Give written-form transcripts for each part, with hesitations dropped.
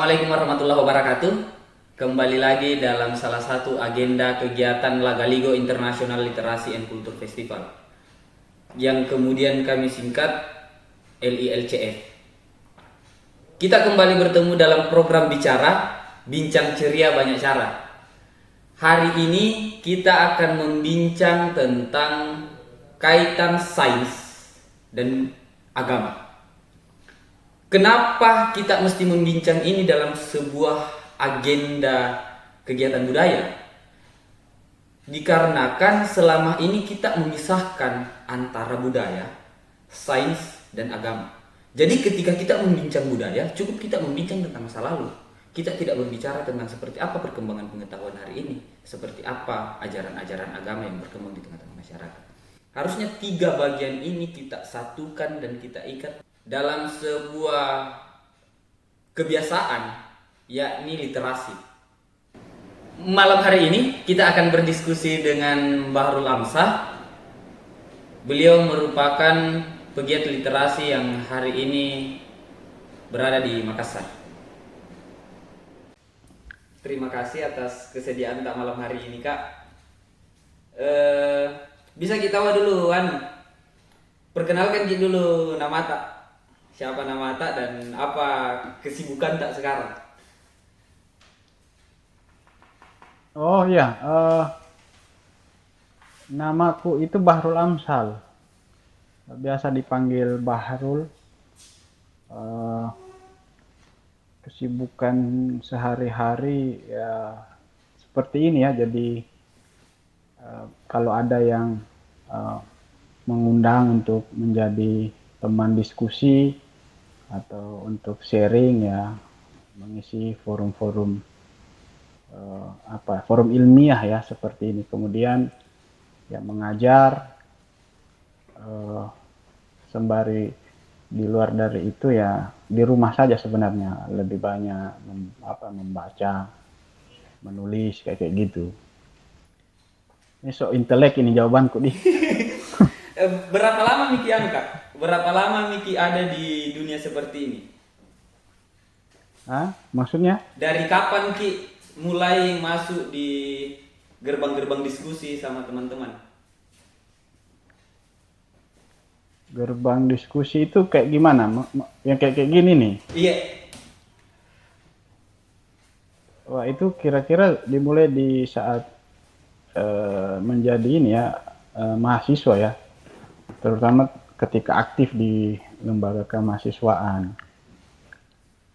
Assalamualaikum warahmatullahi wabarakatuh. Kembali lagi dalam salah satu agenda kegiatan Lagaligo International Literasi and Culture Festival yang kemudian kami singkat LILCF. Kita kembali bertemu dalam program bicara Bincang Ceria Banyak Cara. Hari ini kita akan membincang tentang kaitan sains dan agama. Kenapa kita mesti membincang ini dalam sebuah agenda kegiatan budaya? Dikarenakan selama ini kita memisahkan antara budaya, sains, dan agama. Jadi ketika kita membincang budaya, cukup kita membincang tentang masa lalu. Kita tidak berbicara tentang seperti apa perkembangan pengetahuan hari ini, seperti apa ajaran-ajaran agama yang berkembang di tengah-tengah masyarakat. Harusnya tiga bagian ini kita satukan dan kita ikat dalam sebuah kebiasaan, yakni literasi. Malam hari ini kita akan berdiskusi dengan Bahrul Amsah. Beliau merupakan pegiat literasi yang hari ini berada di Makassar. Terima kasih atas kesediaan tak malam hari ini, Kak. Bisa kita dulu, perkenalkan kita dulu nama tak. Siapa nama tak dan apa kesibukan tak sekarang? Oh ya, namaku itu Bahrul Amsal. Biasa dipanggil Bahrul. Eh, Kesibukan sehari-hari ya seperti ini ya. Jadi kalau ada yang mengundang untuk menjadi teman diskusi atau untuk sharing ya, mengisi forum-forum forum ilmiah ya seperti ini. Kemudian ya mengajar sembari di luar dari itu ya di rumah saja sebenarnya lebih banyak membaca, menulis kayak gitu. Ini so intelek ini jawabanku di. Berapa lama Miki Kak? Berapa lama Miki ada di dunia seperti ini? Hah? Maksudnya? Dari kapan Ki mulai masuk di gerbang-gerbang diskusi sama teman-teman? Gerbang diskusi itu kayak gimana? Yang kayak gini nih? Iya. Wah itu kira-kira dimulai di saat menjadi ini ya mahasiswa ya, terutama ketika aktif di lembaga kemahasiswaan.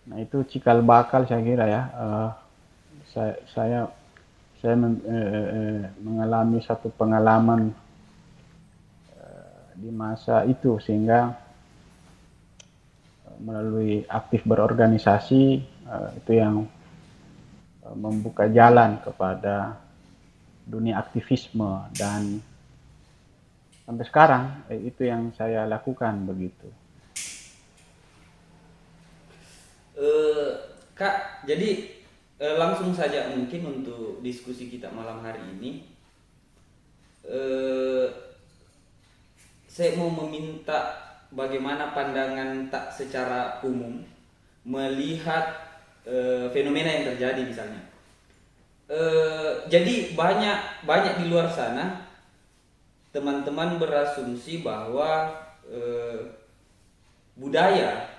Nah itu cikal bakal saya kira ya. Saya mengalami satu pengalaman di masa itu sehingga melalui aktif berorganisasi itu yang membuka jalan kepada dunia aktivisme dan sampai sekarang itu yang saya lakukan begitu. Kak, jadi langsung saja mungkin untuk diskusi kita malam hari ini. Saya mau meminta bagaimana pandangan tak secara umum melihat fenomena yang terjadi misalnya. Jadi banyak di luar sana teman-teman berasumsi bahwa budaya,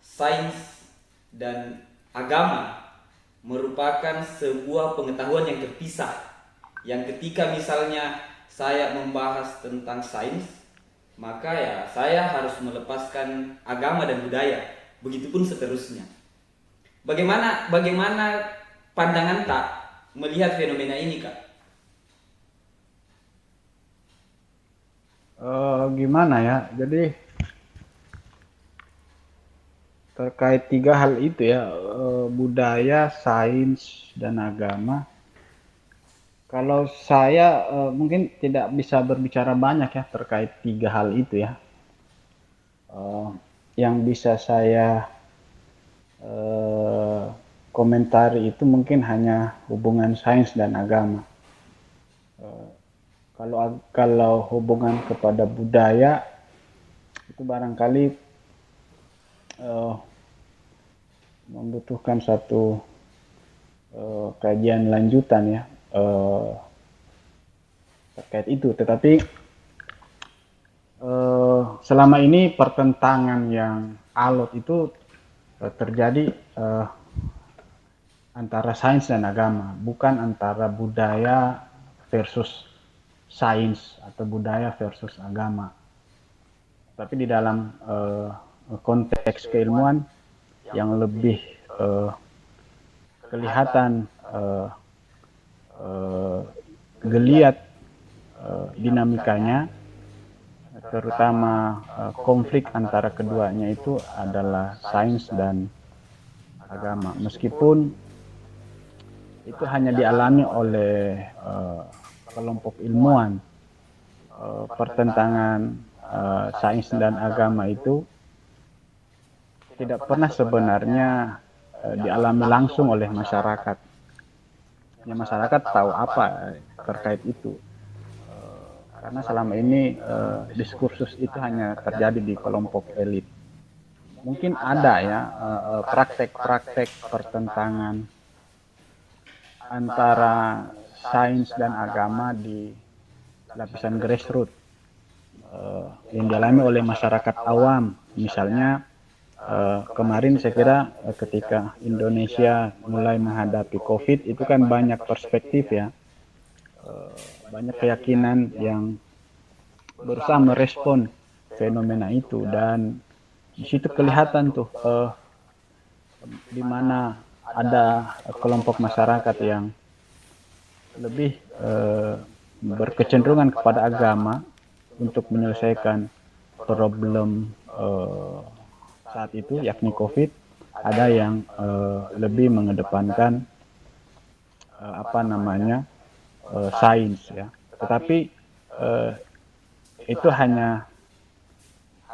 sains dan agama merupakan sebuah pengetahuan yang terpisah. Yang ketika misalnya saya membahas tentang sains, maka ya saya harus melepaskan agama dan budaya. Begitupun seterusnya. Bagaimana pandangan tak melihat fenomena ini, Kak? Gimana ya? Jadi terkait tiga hal itu ya, budaya, sains, dan agama. Kalau saya mungkin tidak bisa berbicara banyak ya terkait tiga hal itu ya. Yang bisa saya komentari itu mungkin hanya hubungan sains dan agama. Kalau hubungan kepada budaya itu barangkali membutuhkan satu kajian lanjutan ya eh, terkait itu. Tetapi selama ini pertentangan yang alot itu terjadi antara sains dan agama, bukan antara budaya versus sains atau budaya versus agama. Tapi di dalam konteks keilmuan yang lebih eh, kelihatan eh, geliat dinamikanya, terutama konflik antara keduanya itu adalah sains dan agama. Meskipun itu hanya dialami oleh kelompok ilmuwan, pertentangan sains dan agama itu tidak pernah sebenarnya dialami langsung oleh masyarakat. Ya, masyarakat tahu apa terkait itu. Karena selama ini diskursus itu hanya terjadi di kelompok elit. Mungkin ada ya praktek-praktek pertentangan antara sains dan agama di lapisan grassroots yang dialami oleh masyarakat awam. Misalnya kemarin saya kira ketika Indonesia mulai menghadapi COVID itu kan banyak perspektif ya, banyak keyakinan yang berusaha merespon fenomena itu, dan di situ kelihatan tuh di mana ada kelompok masyarakat yang lebih berkecenderungan kepada agama untuk menyelesaikan problem saat itu, yakni COVID. Ada yang lebih mengedepankan apa namanya sains ya. Tetapi eh, itu hanya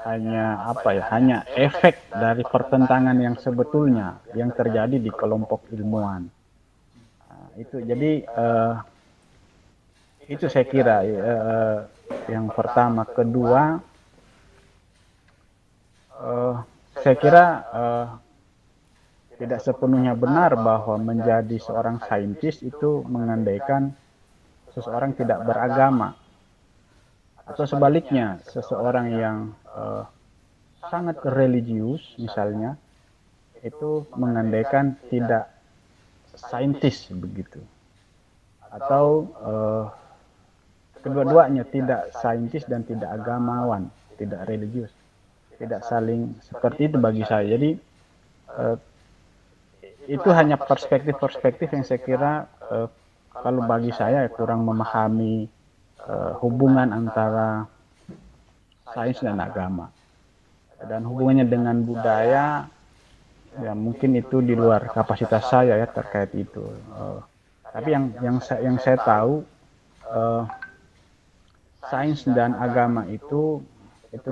apa ya, hanya efek dari pertentangan yang sebetulnya yang terjadi di kelompok ilmuwan. Nah, itu jadi itu saya kira yang pertama. Kedua, saya kira tidak sepenuhnya benar bahwa menjadi seorang saintis itu mengandaikan seseorang tidak beragama, atau sebaliknya seseorang yang sangat religius misalnya itu mengandaikan tidak saintis begitu, atau kedua-duanya tidak saintis dan tidak agamawan, tidak religius, tidak saling seperti itu bagi saya. Jadi itu hanya perspektif-perspektif yang saya kira kalau bagi saya kurang memahami hubungan antara sains dan agama, dan hubungannya dengan budaya. Ya mungkin itu di luar kapasitas saya ya terkait itu. Tapi yang saya tahu sains dan agama itu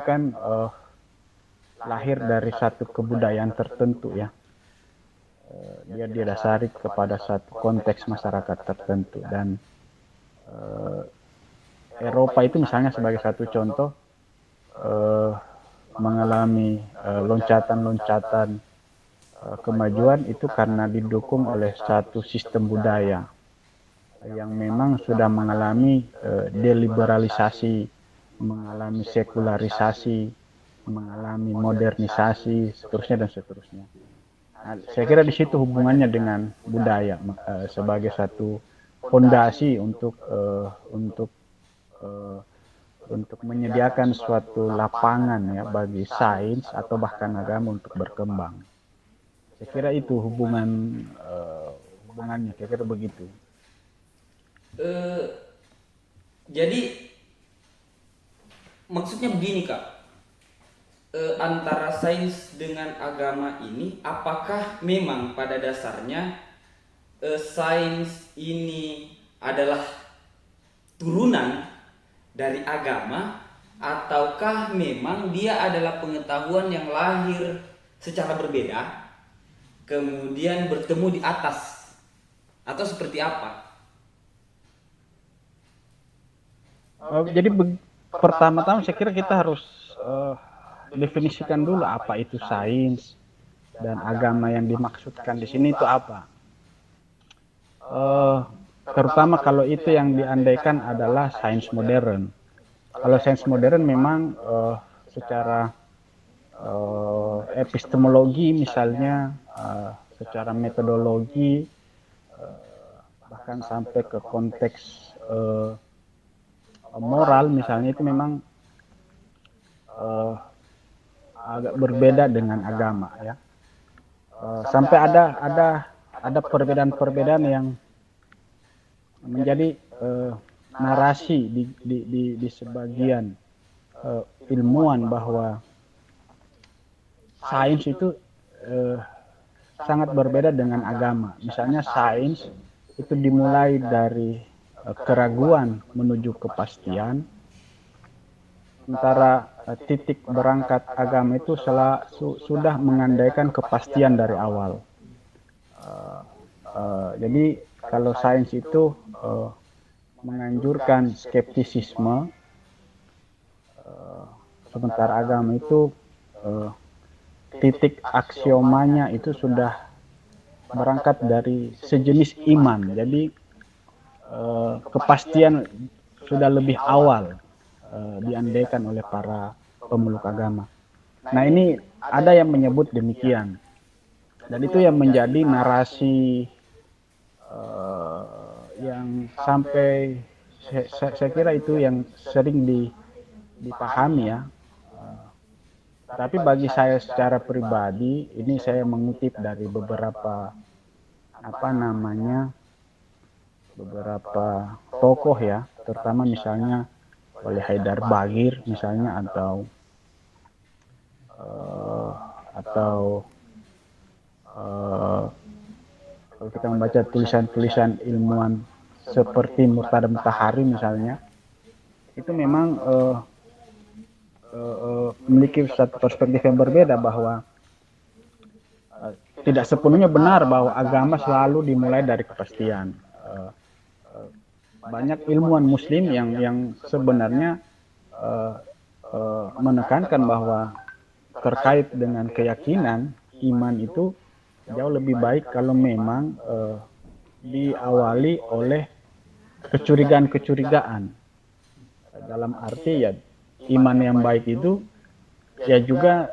kan lahir dari satu kebudayaan tertentu ya. Dia didasari kepada satu konteks masyarakat tertentu, dan Eropa itu misalnya sebagai satu contoh mengalami loncatan-loncatan kemajuan itu karena didukung oleh satu sistem budaya yang memang sudah mengalami deliberalisasi, mengalami sekularisasi, mengalami modernisasi, seterusnya dan seterusnya. Nah, saya kira di situ hubungannya dengan budaya sebagai satu fondasi untuk menyediakan suatu lapangan ya bagi sains atau bahkan agama untuk berkembang. Saya kira itu hubungannya, saya kira begitu. Eh, jadi maksudnya begini kak, antara sains dengan agama ini, apakah memang pada dasarnya sains ini adalah turunan dari agama, ataukah memang dia adalah pengetahuan yang lahir secara berbeda kemudian bertemu di atas, atau seperti apa? Jadi pertama-tama saya kira kita harus definisikan dulu apa itu sains dan agama yang dimaksudkan di sini itu apa. Eh, Terutama kalau itu yang diandaikan adalah sains modern. Kalau sains modern memang secara epistemologi misalnya, secara metodologi, bahkan sampai ke konteks moral misalnya itu memang uh, agak berbeda dengan agama ya. Sampai ada perbedaan-perbedaan yang menjadi narasi di sebagian ilmuwan bahwa sains itu sangat berbeda dengan agama. Misalnya sains itu dimulai dari keraguan menuju kepastian, sementara titik berangkat agama itu sudah mengandaikan kepastian dari awal. Jadi kalau sains itu menganjurkan skeptisisme, sementara agama itu titik aksiomanya itu sudah berangkat dari sejenis iman. Jadi kepastian sudah lebih awal diandaikan oleh para pemeluk agama. Nah ini ada yang menyebut demikian, dan itu yang menjadi narasi yang sampai saya kira itu yang sering dipahami ya. Tapi bagi saya secara pribadi, ini saya mengutip dari beberapa beberapa tokoh ya, terutama misalnya oleh Haidar Bagir misalnya, atau kalau kita membaca tulisan-tulisan ilmuwan seperti Murtada Mutahari misalnya, itu memang memiliki satu perspektif yang berbeda bahwa tidak sepenuhnya benar bahwa agama selalu dimulai dari kepastian. Banyak ilmuwan muslim yang sebenarnya menekankan bahwa terkait dengan keyakinan, iman itu jauh lebih baik kalau memang diawali oleh kecurigaan-kecurigaan. Dalam arti ya iman yang baik itu ya juga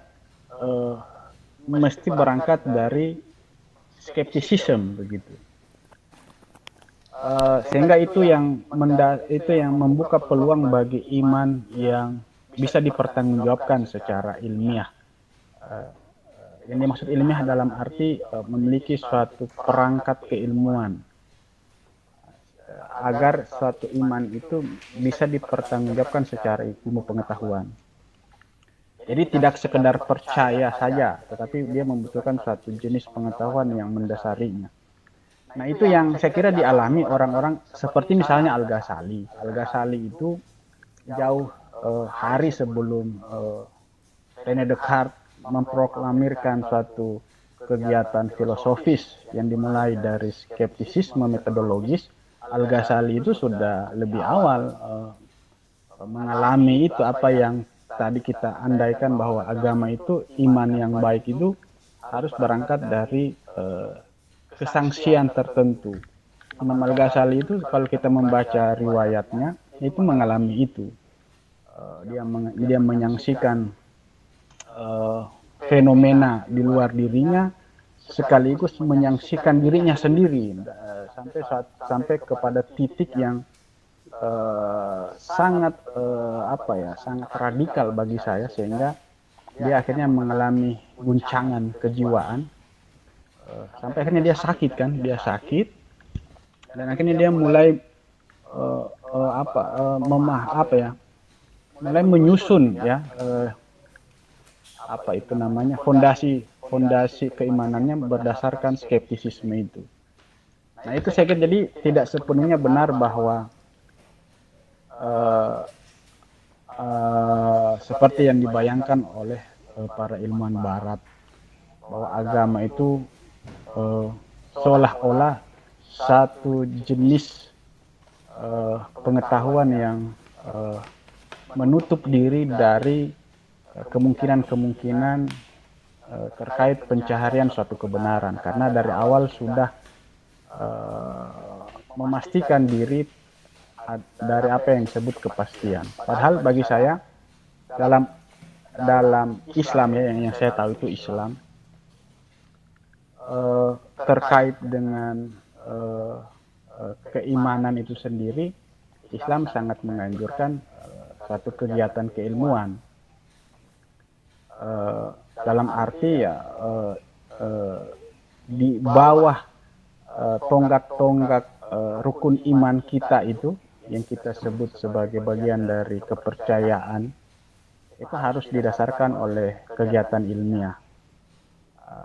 mesti berangkat dari skeptisisme begitu. Sehingga itu yang membuka peluang bagi iman yang bisa dipertanggungjawabkan secara ilmiah. Yang dimaksud ilmiah dalam arti memiliki suatu perangkat keilmuan, agar suatu iman itu bisa dipertanggungjawabkan secara ilmu pengetahuan. Jadi tidak sekedar percaya saja, tetapi dia membutuhkan suatu jenis pengetahuan yang mendasarinya. Nah itu yang saya kira dialami orang-orang seperti misalnya Al-Ghazali. Al-Ghazali itu jauh hari sebelum René Descartes memproklamirkan suatu kegiatan filosofis yang dimulai dari skeptisisme metodologis, Al-Ghazali itu sudah lebih awal mengalami itu, apa yang tadi kita andaikan bahwa agama itu, iman yang baik itu harus berangkat dari kesangsian tertentu. Imam Al-Ghazali itu kalau kita membaca riwayatnya itu mengalami itu. Dia menyaksikan fenomena di luar dirinya sekaligus menyaksikan dirinya sendiri, sampai kepada titik yang sangat sangat radikal bagi saya, sehingga dia akhirnya mengalami guncangan kejiwaan, sampai akhirnya dia sakit dan akhirnya dia mulai mulai menyusun ya fondasi keimanannya berdasarkan skeptisisme itu. Nah itu saya kira jadi tidak sepenuhnya benar bahwa seperti yang dibayangkan oleh para ilmuwan barat, bahwa agama itu seolah-olah satu jenis pengetahuan yang menutup diri dari kemungkinan-kemungkinan terkait pencaharian suatu kebenaran, karena dari awal sudah memastikan diri dari apa yang disebut kepastian. Padahal bagi saya dalam dalam Islam ya, yang saya tahu itu Islam, terkait dengan keimanan itu sendiri, Islam sangat menganjurkan suatu kegiatan keilmuan, dalam arti ya di bawah tonggak-tonggak rukun iman kita itu yang kita sebut sebagai bagian dari kepercayaan, itu harus didasarkan oleh kegiatan ilmiah.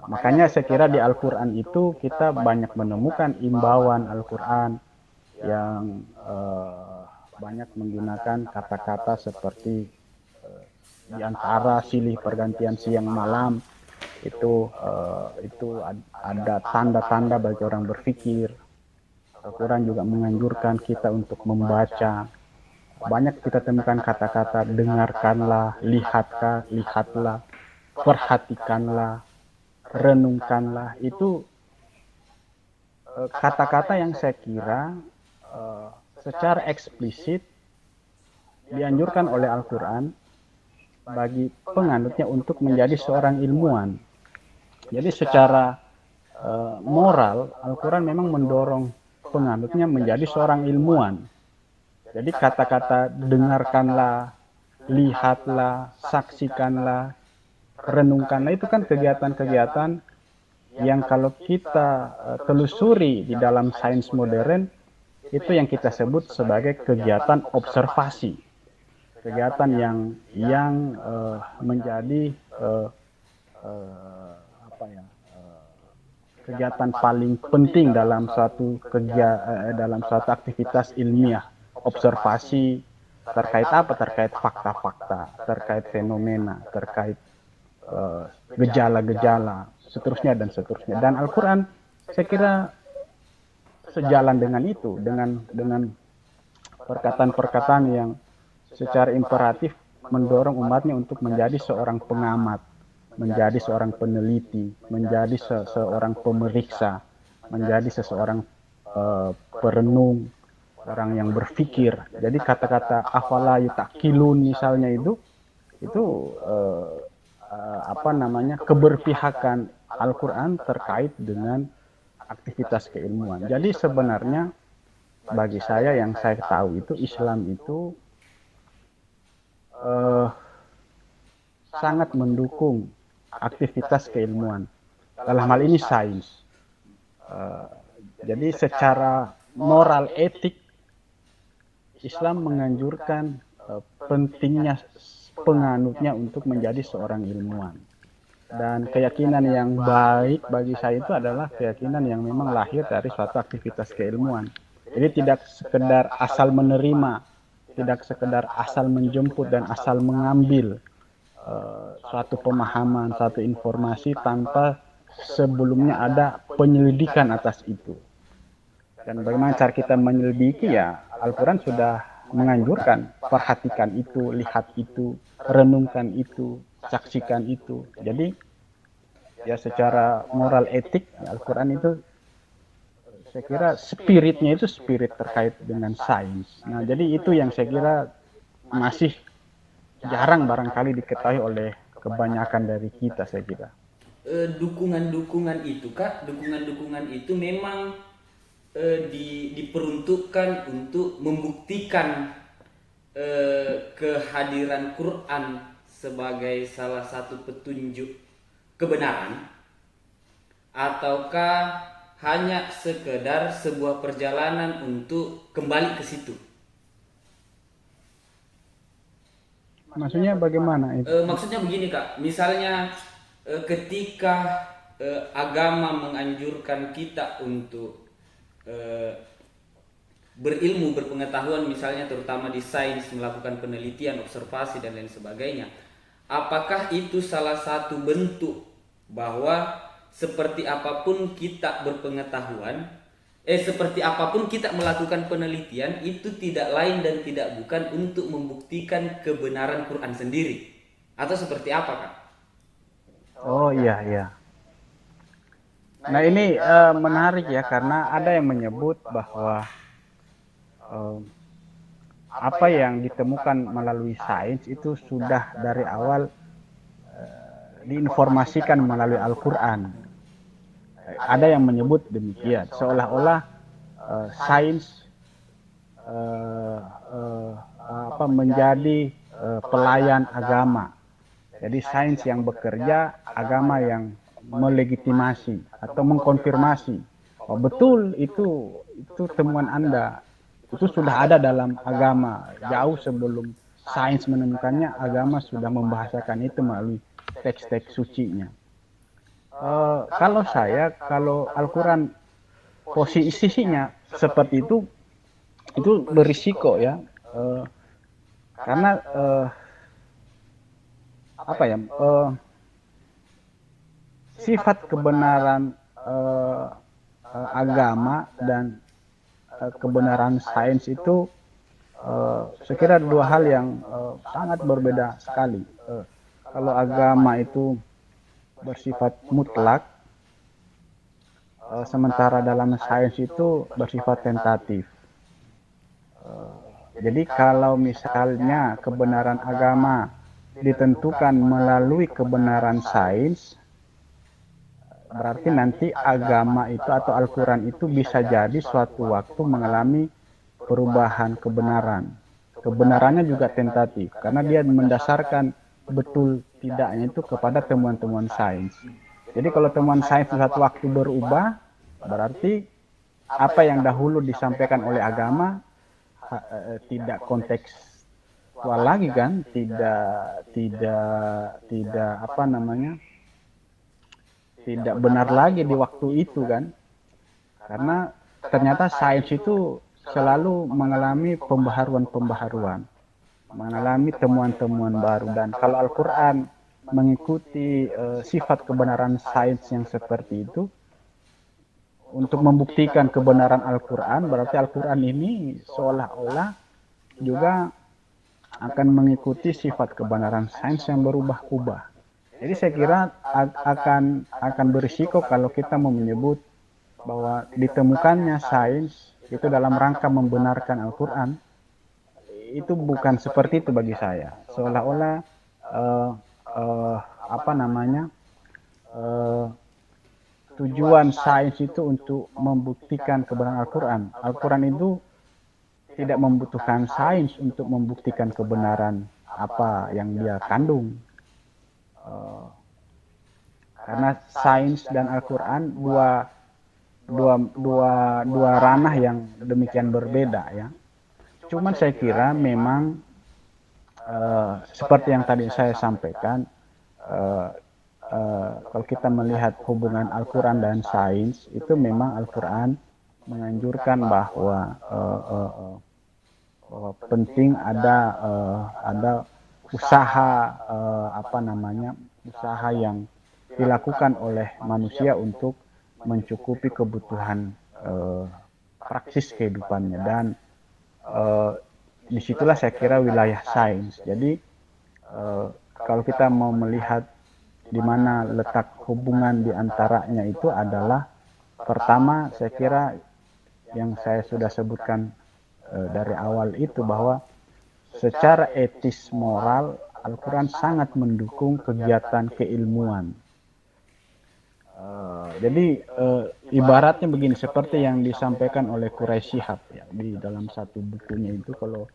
Makanya saya kira di Al-Quran itu kita banyak menemukan imbauan Al-Quran yang banyak menggunakan kata-kata seperti di antara silih pergantian siang malam itu ada tanda-tanda bagi orang berpikir. Al-Quran juga menganjurkan kita untuk membaca. Banyak kita temukan kata-kata dengarkanlah, lihatlah, perhatikanlah, renungkanlah. Itu kata-kata yang saya kira secara eksplisit dianjurkan oleh Al-Quran bagi penganutnya untuk menjadi seorang ilmuwan. Jadi secara moral, Al-Quran memang mendorong penganutnya menjadi seorang ilmuwan. Jadi kata-kata dengarkanlah, lihatlah, saksikanlah, renungkanlah itu kan kegiatan-kegiatan yang kalau kita telusuri di dalam sains modern, itu yang kita sebut sebagai kegiatan observasi. Kegiatan yang menjadi kegiatan paling penting dalam suatu aktivitas ilmiah, observasi terkait apa? Terkait fakta-fakta, terkait fenomena, terkait gejala-gejala, seterusnya dan seterusnya. Dan Al-Quran saya kira sejalan dengan itu, dengan perkataan-perkataan yang secara imperatif mendorong umatnya untuk menjadi seorang pengamat, menjadi seorang peneliti, menjadi seorang pemeriksa, menjadi seseorang perenung, orang yang berpikir. Jadi kata-kata afala yutakilun misalnya itu keberpihakan Al-Quran terkait dengan aktivitas keilmuan. Jadi sebenarnya bagi saya yang saya tahu itu Islam itu sangat mendukung aktivitas keilmuan. Dalam hal ini sains. Jadi secara moral etik Islam menganjurkan pentingnya penganutnya untuk menjadi seorang ilmuwan. Dan keyakinan yang baik bagi saya itu adalah keyakinan yang memang lahir dari suatu aktivitas keilmuan. Jadi tidak sekedar asal menerima, tidak sekedar asal menjemput dan asal mengambil suatu pemahaman, suatu informasi tanpa sebelumnya ada penyelidikan atas itu. Dan bagaimana cara kita menyelidiki, ya Al-Quran sudah menganjurkan, perhatikan itu, lihat itu, renungkan itu, saksikan itu. Jadi ya secara moral etik Al-Quran itu saya kira spiritnya itu spirit terkait dengan sains. Nah jadi itu yang saya kira masih jarang barangkali diketahui oleh kebanyakan dari kita, saya kira. Dukungan-dukungan itu Kak, dukungan-dukungan itu memang diperuntukkan untuk membuktikan kehadiran Quran sebagai salah satu petunjuk kebenaran, ataukah hanya sekedar sebuah perjalanan untuk kembali ke situ? Maksudnya bagaimana itu? Maksudnya begini Kak, misalnya ketika agama menganjurkan kita untuk berilmu, berpengetahuan, misalnya terutama di sains, melakukan penelitian, observasi dan lain sebagainya, apakah itu salah satu bentuk bahwa seperti apapun kita berpengetahuan, seperti apapun kita melakukan penelitian, itu tidak lain dan tidak bukan untuk membuktikan kebenaran Quran sendiri, atau seperti apa Kak? Oh iya iya. Nah ini menarik ya karena ada yang menyebut bahwa eh, apa yang ditemukan melalui sains itu sudah dari awal diinformasikan melalui Al-Quran. Ada yang menyebut demikian, seolah-olah sains eh, eh, menjadi pelayan agama. Jadi sains yang bekerja, agama yang melegitimasi atau mengkonfirmasi. Oh, betul itu temuan Anda. Itu sudah ada dalam agama. Jauh sebelum sains menemukannya, agama sudah membahasakan itu melalui teks-teks sucinya. Kalau Al-Quran posisinya seperti itu berisiko ya. Eh, karena apa ya? Sifat kebenaran agama dan kebenaran sains itu saya kira dua hal yang sangat berbeda sekali. Kalau agama itu bersifat mutlak, sementara dalam sains itu bersifat tentatif. Jadi kalau misalnya kebenaran agama ditentukan melalui kebenaran sains, berarti nanti agama itu atau Al-Quran itu bisa jadi suatu waktu mengalami perubahan kebenaran. Kebenarannya juga tentatif, karena dia mendasarkan betul tidaknya itu kepada temuan-temuan sains. Jadi kalau temuan sains suatu waktu berubah, berarti apa yang dahulu disampaikan oleh agama tidak kontekstual lagi kan, tidak apa namanya, tidak benar lagi di waktu itu kan, karena ternyata sains itu selalu mengalami pembaharuan, mengalami temuan-temuan baru. Dan kalau Al-Quran mengikuti sifat kebenaran sains yang seperti itu, untuk membuktikan kebenaran Al-Quran, berarti Al-Quran ini seolah-olah juga akan mengikuti sifat kebenaran sains yang berubah-ubah. Jadi saya kira akan berisiko kalau kita mau menyebut bahwa ditemukannya sains itu dalam rangka membenarkan Al-Quran. Itu bukan seperti itu bagi saya. Seolah-olah uh, uh, apa namanya uh, tujuan sains itu untuk membuktikan kebenaran Al-Quran. Al-Quran itu tidak membutuhkan sains untuk membuktikan kebenaran apa yang dia kandung. Uh, karena sains dan Al-Quran dua ranah yang demikian berbeda ya. Cuman saya kira memang seperti yang tadi saya sampaikan, kalau kita melihat hubungan Al-Quran dan sains, itu memang Al-Quran menganjurkan bahwa penting ada usaha apa namanya usaha yang dilakukan oleh manusia untuk mencukupi kebutuhan praksis kehidupannya. Dan disitulah saya kira wilayah sains. Jadi kalau kita mau melihat di mana letak hubungan di antaranya, itu adalah pertama, saya kira yang saya sudah sebutkan dari awal itu, bahwa secara etis moral Al-Quran sangat mendukung kegiatan keilmuan. Jadi ibaratnya begini, seperti yang disampaikan oleh Quraisy Shihab ya, di dalam satu bukunya itu, kalau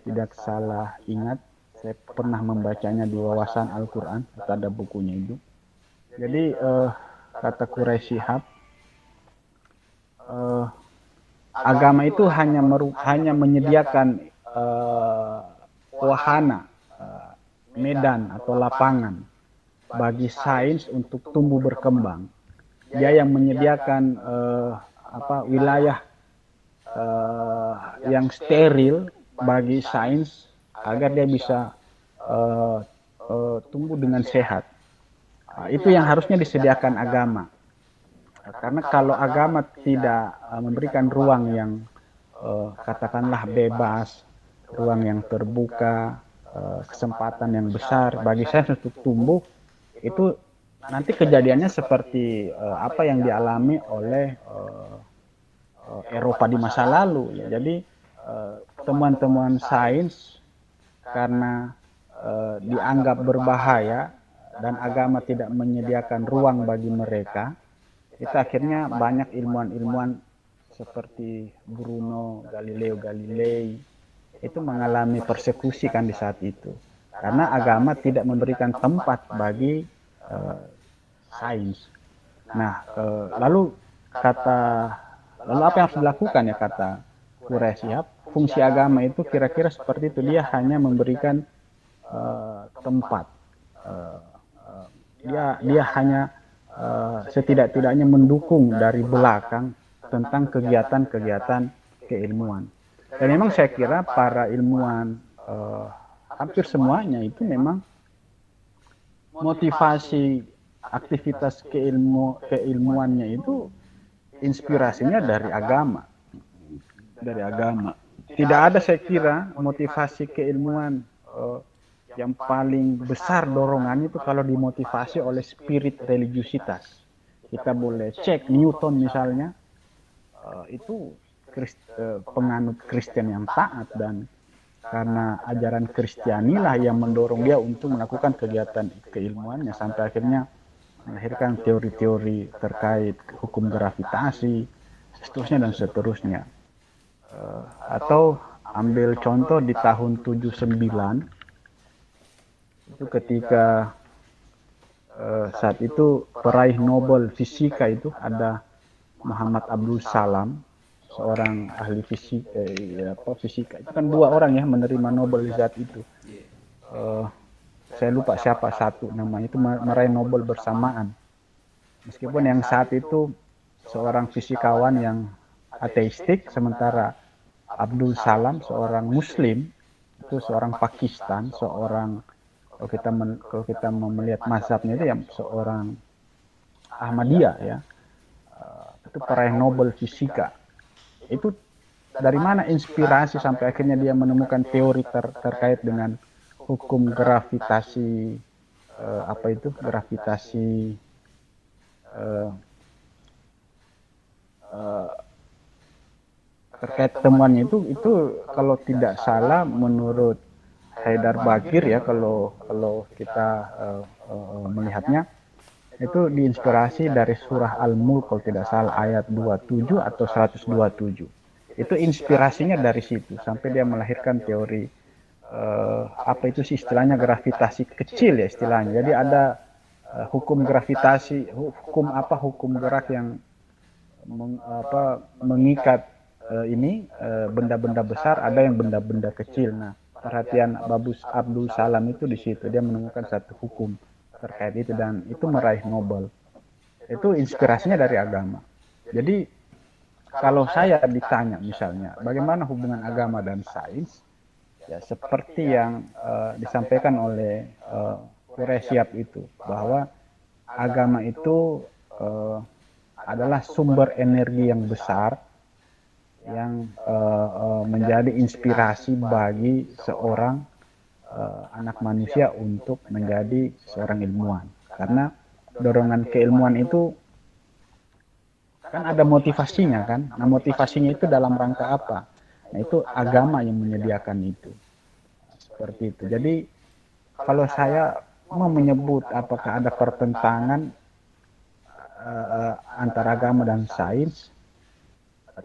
tidak salah ingat, saya pernah membacanya di Wawasan Al-Quran, ada bukunya itu. Jadi kata Quraisy Shihab, agama itu hanya menyediakan wahana, medan atau lapangan bagi sains untuk tumbuh berkembang. Dia yang menyediakan wilayah yang steril bagi sains agar dia bisa tumbuh dengan sehat. Itu yang harusnya disediakan agama. Karena kalau agama tidak memberikan ruang yang katakanlah bebas, ruang yang terbuka, kesempatan yang besar bagi sains untuk tumbuh, itu nanti kejadiannya seperti apa yang dialami oleh Eropa di masa lalu ya. Jadi temuan-temuan sains karena dianggap berbahaya dan agama tidak menyediakan ruang bagi mereka, itu akhirnya banyak ilmuwan-ilmuwan seperti Bruno Galileo Galilei itu mengalami persekusi kan di saat itu karena agama tidak memberikan tempat bagi uh, sains. Nah, lalu kata lalu apa yang harus dilakukan ya kata Quraisyab, fungsi agama itu kira-kira seperti itu, dia hanya memberikan tempat. Uh, dia hanya setidak-tidaknya mendukung dari belakang tentang kegiatan-kegiatan keilmuan. Dan memang saya kira para ilmuwan hampir semuanya itu memang motivasi aktivitas keilmuannya itu inspirasinya dari agama. Dari agama. Tidak ada saya kira motivasi keilmuan yang paling besar dorongannya itu kalau dimotivasi oleh spirit religiusitas. Kita boleh cek Newton misalnya, itu penganut Kristen yang taat, dan karena ajaran Kristiani lah yang mendorong dia untuk melakukan kegiatan keilmuannya sampai akhirnya melahirkan teori-teori terkait hukum gravitasi, seterusnya dan seterusnya. Atau ambil contoh di tahun 79 itu ketika saat itu peraih Nobel Fisika itu ada Muhammad Abdul Salam, seorang ahli fisika. Itu kan dua orang ya menerima Nobel di saat itu. Saya lupa siapa satu namanya, itu meraih Nobel bersamaan. Meskipun yang saat itu seorang fisikawan yang ateistik, sementara Abdul Salam seorang Muslim, itu seorang Pakistan, seorang kalau kita melihat mazhabnya itu yang seorang Ahmadiyah ya, itu peraih Nobel Fisika. Itu dari mana inspirasi sampai akhirnya dia menemukan teori terkait dengan hukum gravitasi, apa itu gravitasi terkait temuannya itu kalau tidak salah menurut Haidar Bagir ya, kalau kita melihatnya itu diinspirasi dari surah Al-Mulk kalau tidak salah ayat 27 atau 127. Itu inspirasinya dari situ sampai dia melahirkan teori apa itu sih istilahnya gravitasi kecil ya istilahnya. Jadi ada hukum gravitasi, hukum gerak yang mengikat benda-benda besar, ada yang benda-benda kecil. Nah, perhatian Abdul Salam itu di situ, dia menemukan satu hukum terkait itu dan itu meraih Nobel. Itu inspirasinya dari agama. Jadi kalau saya ditanya misalnya bagaimana hubungan agama dan sains, ya seperti yang disampaikan oleh Quraisyab itu, bahwa agama itu adalah sumber energi yang besar yang menjadi inspirasi bagi seorang anak manusia untuk menjadi seorang ilmuwan. Karena dorongan keilmuan itu kan ada motivasinya kan. Nah, motivasinya itu dalam rangka apa? Nah, itu agama yang menyediakan itu. Seperti itu. Jadi kalau saya mau menyebut apakah ada pertentangan antara agama dan sains,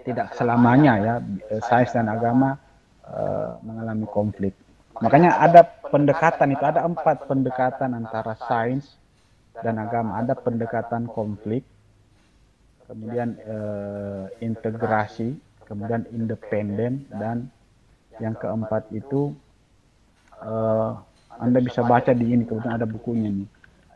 tidak selamanya ya, sains dan agama mengalami konflik. Makanya ada pendekatan itu, ada 4 pendekatan antara sains dan agama. Ada pendekatan konflik, kemudian integrasi, kemudian independen, dan yang keempat itu Anda bisa baca di ini, kemudian ada bukunya nih.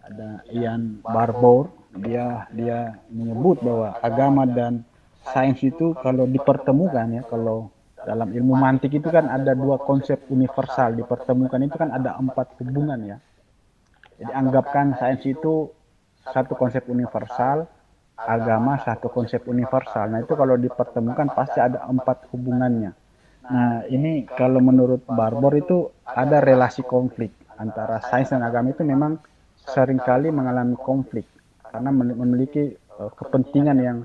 Ada Ian Barbour, dia menyebut bahwa agama dan sains itu kalau dipertemukan ya, kalau dalam ilmu mantik itu kan ada 2 konsep universal dipertemukan, itu kan ada 4 hubungan ya. Jadi anggapkan sains itu satu konsep universal, agama satu konsep universal. Nah itu kalau dipertemukan pasti ada 4 hubungannya. Nah ini kalau menurut Barbour itu ada relasi konflik antara sains dan agama, itu memang seringkali mengalami konflik karena memiliki kepentingan yang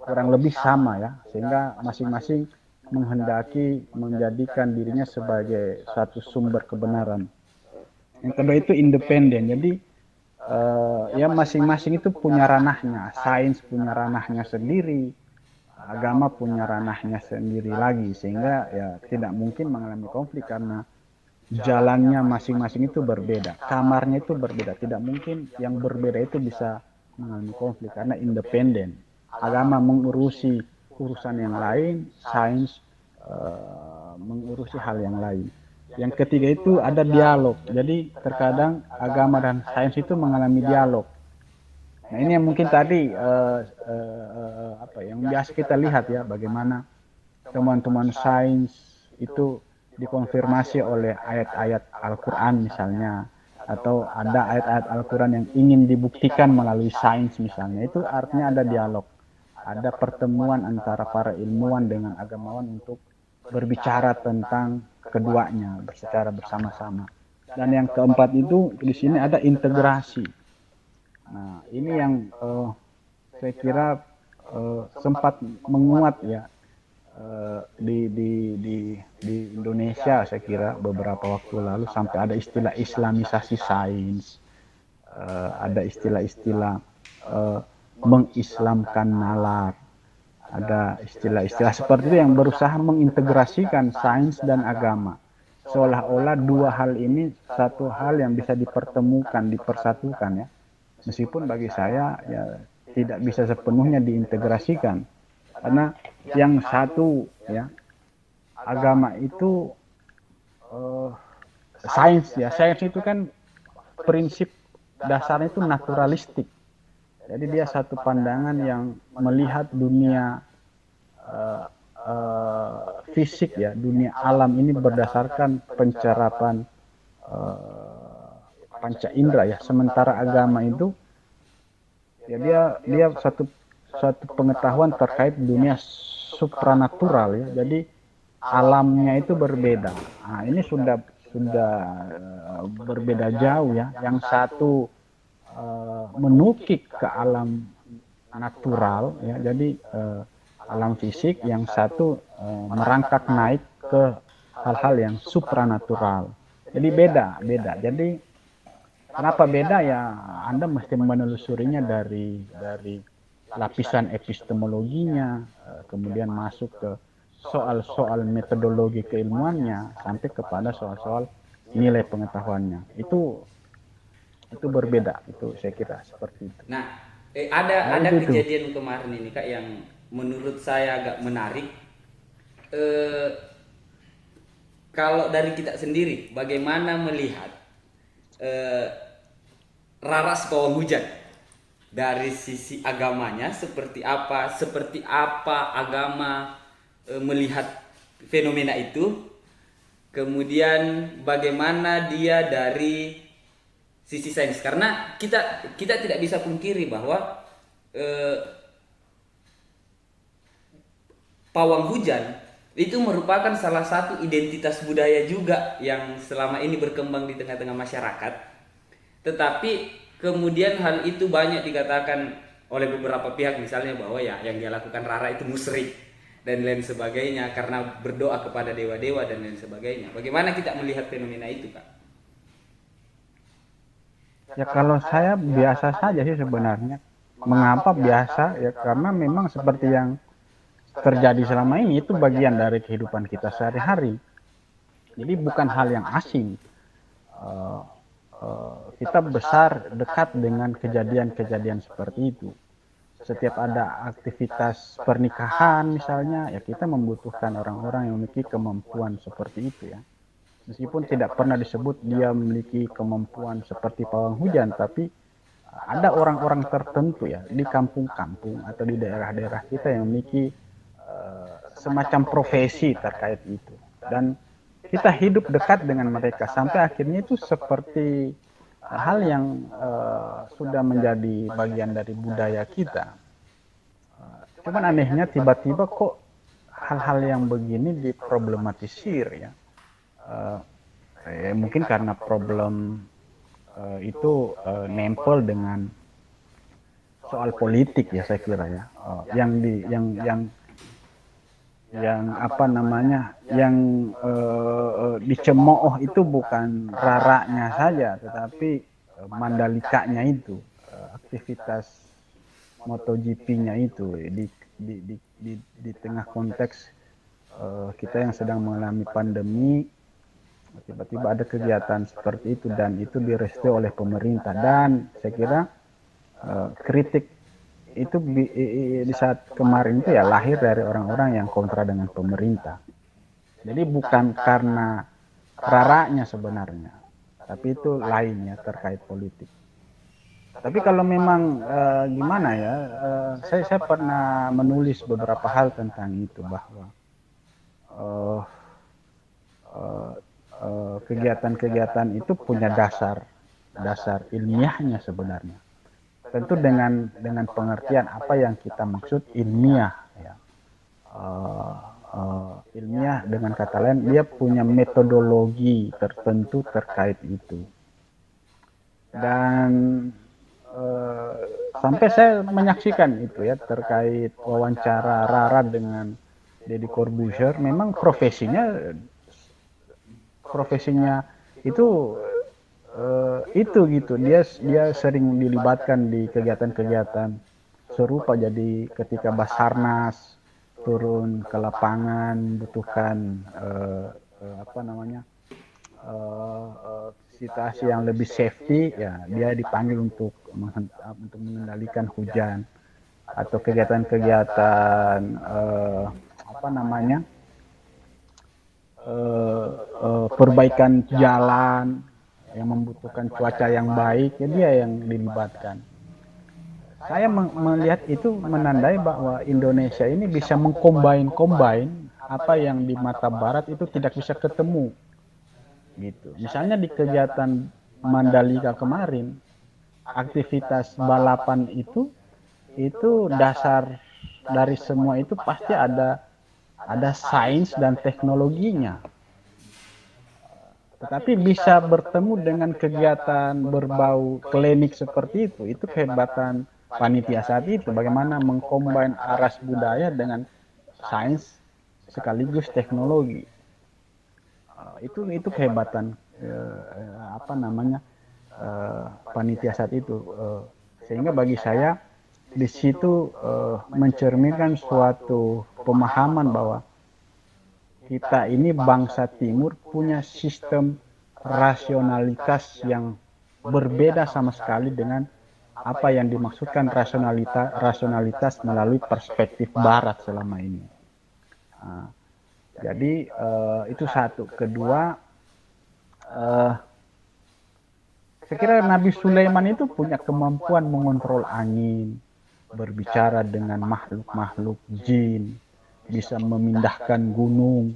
kurang lebih sama ya, sehingga masing-masing menghendaki menjadikan dirinya sebagai satu sumber kebenaran. Yang kedua itu independen. Jadi ya masing-masing itu punya ranahnya. Sains punya ranahnya sendiri, agama punya ranahnya sendiri lagi, sehingga ya tidak mungkin mengalami konflik karena jalannya masing-masing itu berbeda, kamarnya itu berbeda. Tidak mungkin yang berbeda itu bisa mengalami konflik karena independen. Agama mengurusi urusan yang lain, sains mengurusi hal yang lain. Yang ketiga itu ada dialog. Jadi terkadang agama dan sains itu mengalami dialog. Nah ini yang mungkin tadi apa yang biasa kita lihat ya, bagaimana teman-teman sains itu dikonfirmasi oleh ayat-ayat Al-Quran misalnya, atau ada ayat-ayat Al-Quran yang ingin dibuktikan melalui sains misalnya. Itu artinya ada dialog, ada pertemuan antara para ilmuwan dengan agamawan untuk berbicara tentang keduanya secara bersama-sama. Dan yang keempat itu di sini ada integrasi. Nah ini yang saya kira sempat menguat ya di Indonesia. Saya kira beberapa waktu lalu sampai ada istilah Islamisasi sains, ada istilah-istilah mengislamkan nalar, ada istilah-istilah seperti itu yang berusaha mengintegrasikan sains dan agama, seolah-olah dua hal ini satu hal yang bisa dipertemukan, dipersatukan ya. Meskipun bagi saya ya tidak bisa sepenuhnya diintegrasikan, karena yang satu ya, agama itu sains ya, sains itu kan prinsip dasarnya itu naturalistik. Jadi dia satu pandangan yang melihat dunia fisik ya, dunia alam ini berdasarkan pencerapan panca indera ya. Sementara agama itu ya dia satu pengetahuan terkait dunia supranatural ya. Jadi alamnya itu berbeda. Nah, ini sudah berbeda jauh ya. Yang satu menukik ke alam natural ya. Jadi alam fisik, yang satu merangkak naik ke hal-hal yang supranatural. Jadi beda. Jadi kenapa beda ya? Anda mesti menelusurinya dari lapisan epistemologinya, kemudian masuk ke soal-soal metodologi keilmuannya, sampai kepada soal-soal nilai pengetahuannya. Itu berbeda. Itu saya kira seperti itu. Nah, Nah, ada itu. kejadian kemarin ini Kak yang menurut saya agak menarik. Eh, Kalau dari kita sendiri, bagaimana melihat eh, raras pawang hujan dari sisi agamanya, seperti apa agama melihat fenomena itu, kemudian bagaimana dia dari sisi sains, karena kita tidak bisa pungkiri bahwa eh, pawang hujan itu merupakan salah satu identitas budaya juga yang selama ini berkembang di tengah-tengah masyarakat. Tetapi kemudian hal itu banyak dikatakan oleh beberapa pihak, misalnya bahwa ya yang dia lakukan Rara itu musyrik dan lain sebagainya karena berdoa kepada dewa-dewa dan lain sebagainya. Bagaimana kita melihat fenomena itu, Kak? Ya kalau saya biasa saja sih sebenarnya. Mengapa biasa? Ya karena memang seperti yang terjadi selama ini itu bagian dari kehidupan kita sehari-hari. Jadi bukan hal yang asing. Kita besar dekat dengan kejadian-kejadian seperti itu. Setiap ada aktivitas pernikahan misalnya, ya kita membutuhkan orang-orang yang memiliki kemampuan seperti itu ya. Meskipun tidak pernah disebut dia memiliki kemampuan seperti pawang hujan, tapi ada orang-orang tertentu ya di kampung-kampung atau di daerah-daerah kita yang memiliki semacam profesi terkait itu. Dan kita hidup dekat dengan mereka sampai akhirnya itu seperti hal yang sudah menjadi bagian dari budaya kita. Cuman anehnya tiba-tiba kok hal-hal yang begini diproblematisir ya. Mungkin karena problem itu nempel dengan soal politik ya saya kira ya. Yang apa namanya, yang dicemooh itu bukan raranya saja, tetapi Mandalikanya itu, aktivitas MotoGP-nya itu di tengah konteks kita yang sedang mengalami pandemi, tiba-tiba ada kegiatan seperti itu dan itu direstui oleh pemerintah. Dan saya kira kritik itu di saat kemarin itu ya lahir dari orang-orang yang kontra dengan pemerintah. Jadi bukan karena raranya sebenarnya, tapi itu lainnya terkait politik. Tapi kalau memang gimana ya, saya pernah menulis beberapa hal tentang itu, bahwa eh, kegiatan-kegiatan itu punya dasar ilmiahnya sebenarnya. Tentu dengan pengertian apa yang kita maksud ilmiah ya. Ilmiah dengan kata lain dia punya metodologi tertentu terkait itu. Dan uh, sampai saya menyaksikan itu ya terkait wawancara Rara dengan Deddy Corbuzier, memang profesinya itu gitu, dia sering dilibatkan di kegiatan-kegiatan serupa. Jadi ketika Basarnas turun ke lapangan membutuhkan apa namanya, situasi yang lebih safety ya, dia dipanggil untuk mengendalikan hujan. Atau kegiatan-kegiatan apa namanya, perbaikan jalan yang membutuhkan cuaca yang baik, ya dia yang dilibatkan. Saya melihat itu menandai bahwa Indonesia ini bisa mengcombine apa yang di mata barat itu tidak bisa ketemu gitu. Misalnya di kegiatan Mandalika kemarin, aktivitas balapan itu dasar dari semua itu pasti ada sains dan teknologinya. Tetapi bisa bertemu dengan kegiatan berbau klinik seperti itu kehebatan panitia saat itu. Bagaimana mengcombine aras budaya dengan sains sekaligus teknologi. Itu kehebatan apa namanya, panitia saat itu. Sehingga bagi saya di situ mencerminkan suatu pemahaman bahwa kita ini bangsa timur punya sistem rasionalitas yang berbeda sama sekali dengan apa yang dimaksudkan rasionalitas melalui perspektif barat selama ini. Nah, jadi itu satu. Kedua, saya kira Nabi Sulaiman itu punya kemampuan mengontrol angin, berbicara dengan makhluk-makhluk jin, bisa memindahkan gunung.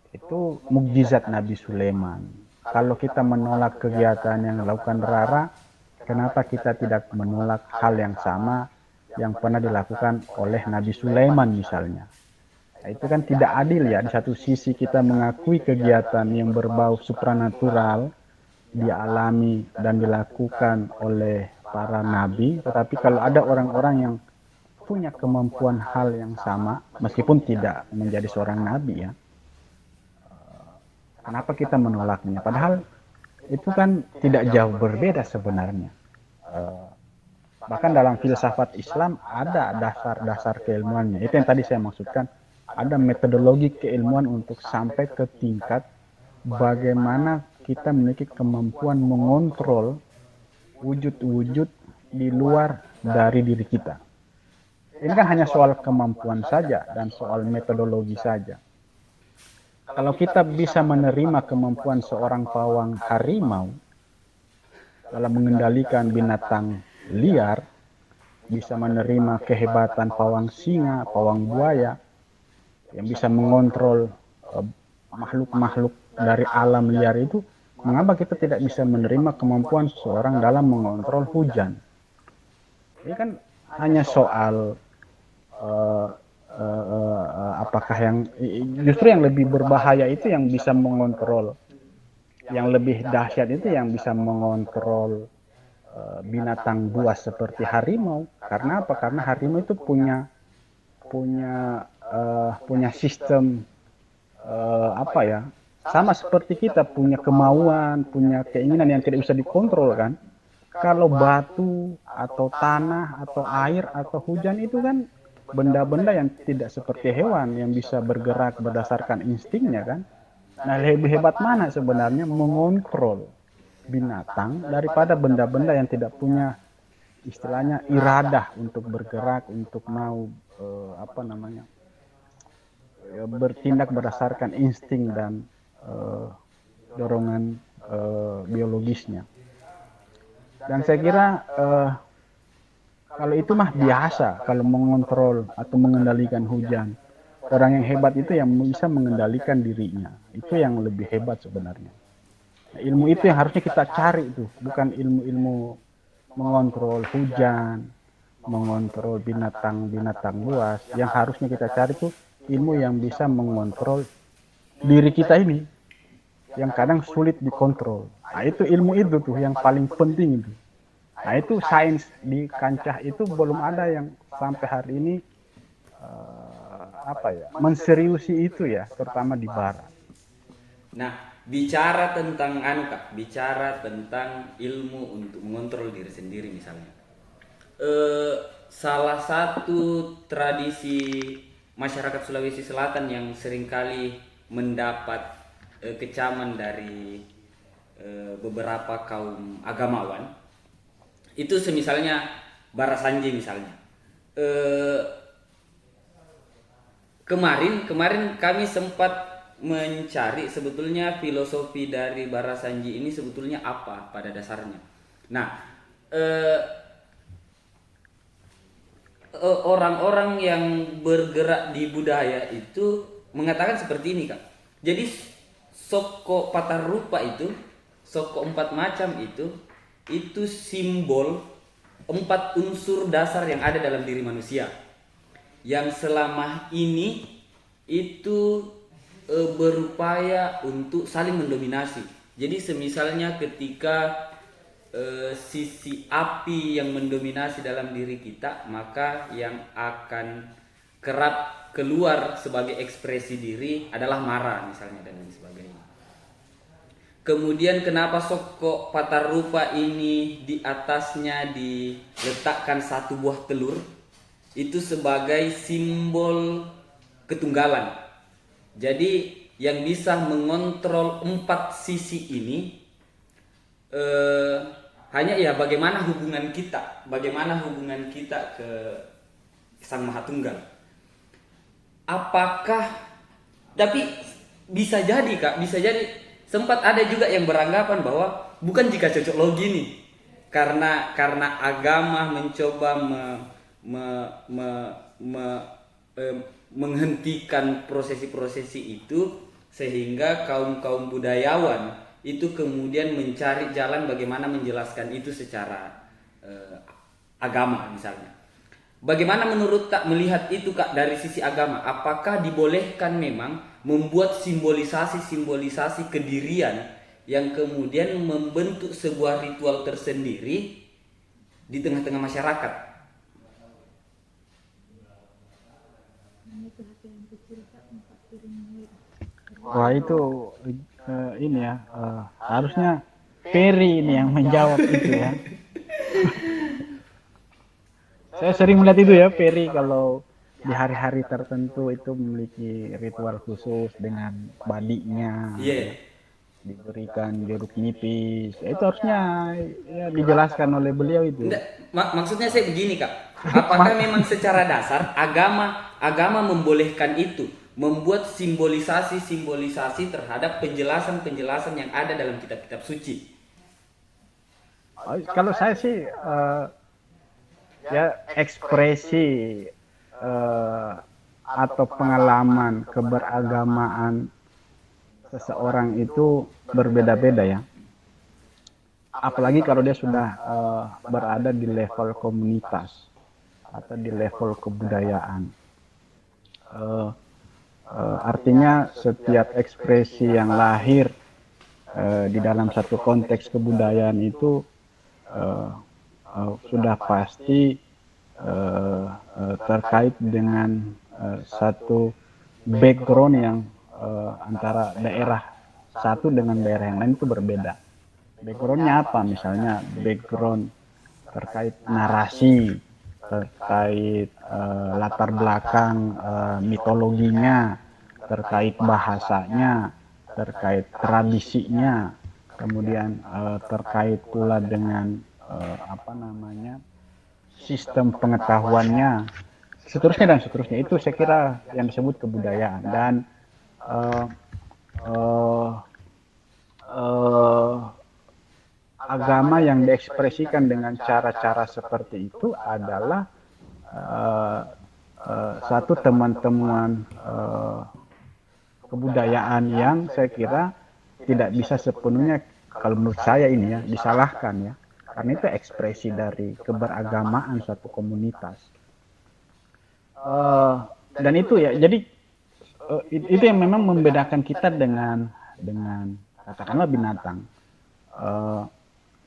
Itu mukjizat Nabi Sulaiman. Kalau kita menolak kegiatan yang dilakukan Rara, kenapa kita tidak menolak hal yang sama yang pernah dilakukan oleh Nabi Sulaiman misalnya? Nah, itu kan tidak adil ya. Di satu sisi kita mengakui kegiatan yang berbau supranatural dialami dan dilakukan oleh para nabi, tetapi kalau ada orang-orang yang punya kemampuan hal yang sama, meskipun tidak menjadi seorang nabi ya, kenapa kita menolaknya? Padahal itu kan tidak jauh berbeda sebenarnya. Bahkan dalam filsafat Islam ada dasar-dasar keilmuannya. Itu yang tadi saya maksudkan. Ada metodologi keilmuan untuk sampai ke tingkat bagaimana kita memiliki kemampuan mengontrol wujud-wujud di luar dari diri kita. Ini kan hanya soal kemampuan saja dan soal metodologi saja. Kalau kita bisa menerima kemampuan seorang pawang harimau dalam mengendalikan binatang liar, bisa menerima kehebatan pawang singa, pawang buaya, yang bisa mengontrol makhluk-makhluk dari alam liar itu, mengapa kita tidak bisa menerima kemampuan seseorang dalam mengontrol hujan? Ini kan hanya soal apakah yang justru yang lebih berbahaya itu yang bisa mengontrol yang lebih dahsyat itu yang bisa mengontrol binatang buas seperti harimau. Karena apa? Karena harimau itu punya sistem apa ya? Sama seperti kita punya kemauan, punya keinginan yang tidak bisa dikontrol kan. Kalau batu atau tanah atau air atau hujan itu kan benda-benda yang tidak seperti hewan yang bisa bergerak berdasarkan instingnya kan. Nah, lebih hebat mana sebenarnya mengontrol binatang daripada benda-benda yang tidak punya istilahnya iradah untuk bergerak, untuk mau apa namanya bertindak berdasarkan insting dan eh, dorongan biologisnya. Dan saya kira kalau itu mah biasa, kalau mengontrol atau mengendalikan hujan. Orang yang hebat itu yang bisa mengendalikan dirinya. Itu yang lebih hebat sebenarnya. Nah, ilmu itu yang harusnya kita cari itu, bukan ilmu-ilmu mengontrol hujan, mengontrol binatang-binatang buas. Yang harusnya kita cari itu ilmu yang bisa mengontrol diri kita ini, yang kadang sulit dikontrol. Nah, itu ilmu itu tuh yang paling penting itu. Nah, itu sains di kancah itu belum ada yang sampai hari ini apa ya menseriusi itu ya, terutama di barat. Nah, bicara tentang anu Kak, bicara tentang ilmu untuk mengontrol diri sendiri misalnya. Eh, Salah satu tradisi masyarakat Sulawesi Selatan yang seringkali mendapat kecaman dari beberapa kaum agamawan itu semisalnya Barasanji misalnya. Eh, kemarin kami sempat mencari sebetulnya filosofi dari Barasanji ini sebetulnya apa pada dasarnya. Nah, eh, orang-orang yang bergerak di budaya itu mengatakan seperti ini Kak. Jadi soko patah rupa itu, soko empat macam itu simbol empat unsur dasar yang ada dalam diri manusia yang selama ini itu berupaya untuk saling mendominasi. Jadi semisalnya ketika sisi api yang mendominasi dalam diri kita, maka yang akan kerap keluar sebagai ekspresi diri adalah marah misalnya dan lain sebagainya. Kemudian kenapa soko patah rupa ini di atasnya diletakkan satu buah telur? Itu sebagai simbol ketunggalan. Jadi yang bisa mengontrol empat sisi ini hanya ya bagaimana hubungan kita ke Sang Maha Tunggal. Apakah tapi bisa jadi Kak, bisa jadi sempat ada juga yang beranggapan bahwa bukan jika cocok logi nih, karena agama mencoba menghentikan prosesi-prosesi itu, sehingga kaum budayawan itu kemudian mencari jalan bagaimana menjelaskan itu secara agama misalnya. Bagaimana menurut Kak melihat itu Kak dari sisi agama? Apakah dibolehkan memang membuat simbolisasi kedirian yang kemudian membentuk sebuah ritual tersendiri di tengah-tengah masyarakat? Wah itu ini ya harusnya Ferry ini yang menjawab itu ya. Saya sering melihat itu ya Ferry kalau di hari-hari tertentu itu memiliki ritual khusus dengan badinya. Iya. Yeah. Diberikan jeruk nipis. Itu harusnya ya, dijelaskan oleh beliau itu. Maksudnya saya begini Kak. Apakah memang secara dasar agama membolehkan itu, membuat simbolisasi terhadap penjelasan yang ada dalam kitab-kitab suci? Kalau saya sih ya ekspresi atau pengalaman keberagamaan seseorang itu berbeda-beda ya. Apalagi kalau dia sudah berada di level komunitas atau di level kebudayaan. Artinya setiap ekspresi yang lahir di dalam satu konteks kebudayaan itu eh, sudah pasti terkait dengan satu background yang antara daerah satu dengan daerah yang lain itu berbeda. Backgroundnya apa? Misalnya background terkait narasi, terkait latar belakang mitologinya, terkait bahasanya, terkait tradisinya, kemudian terkait pula dengan apa namanya sistem pengetahuannya, seterusnya dan seterusnya. Itu saya kira yang disebut kebudayaan. Dan uh, uh, uh, agama yang diekspresikan dengan cara-cara seperti itu adalah uh, satu teman-teman kebudayaan yang saya kira tidak bisa sepenuhnya, kalau menurut saya ini ya, disalahkan ya, karena itu ekspresi dari keberagamaan suatu komunitas. Dan itu ya, jadi itu yang memang membedakan kita dengan katakanlah binatang.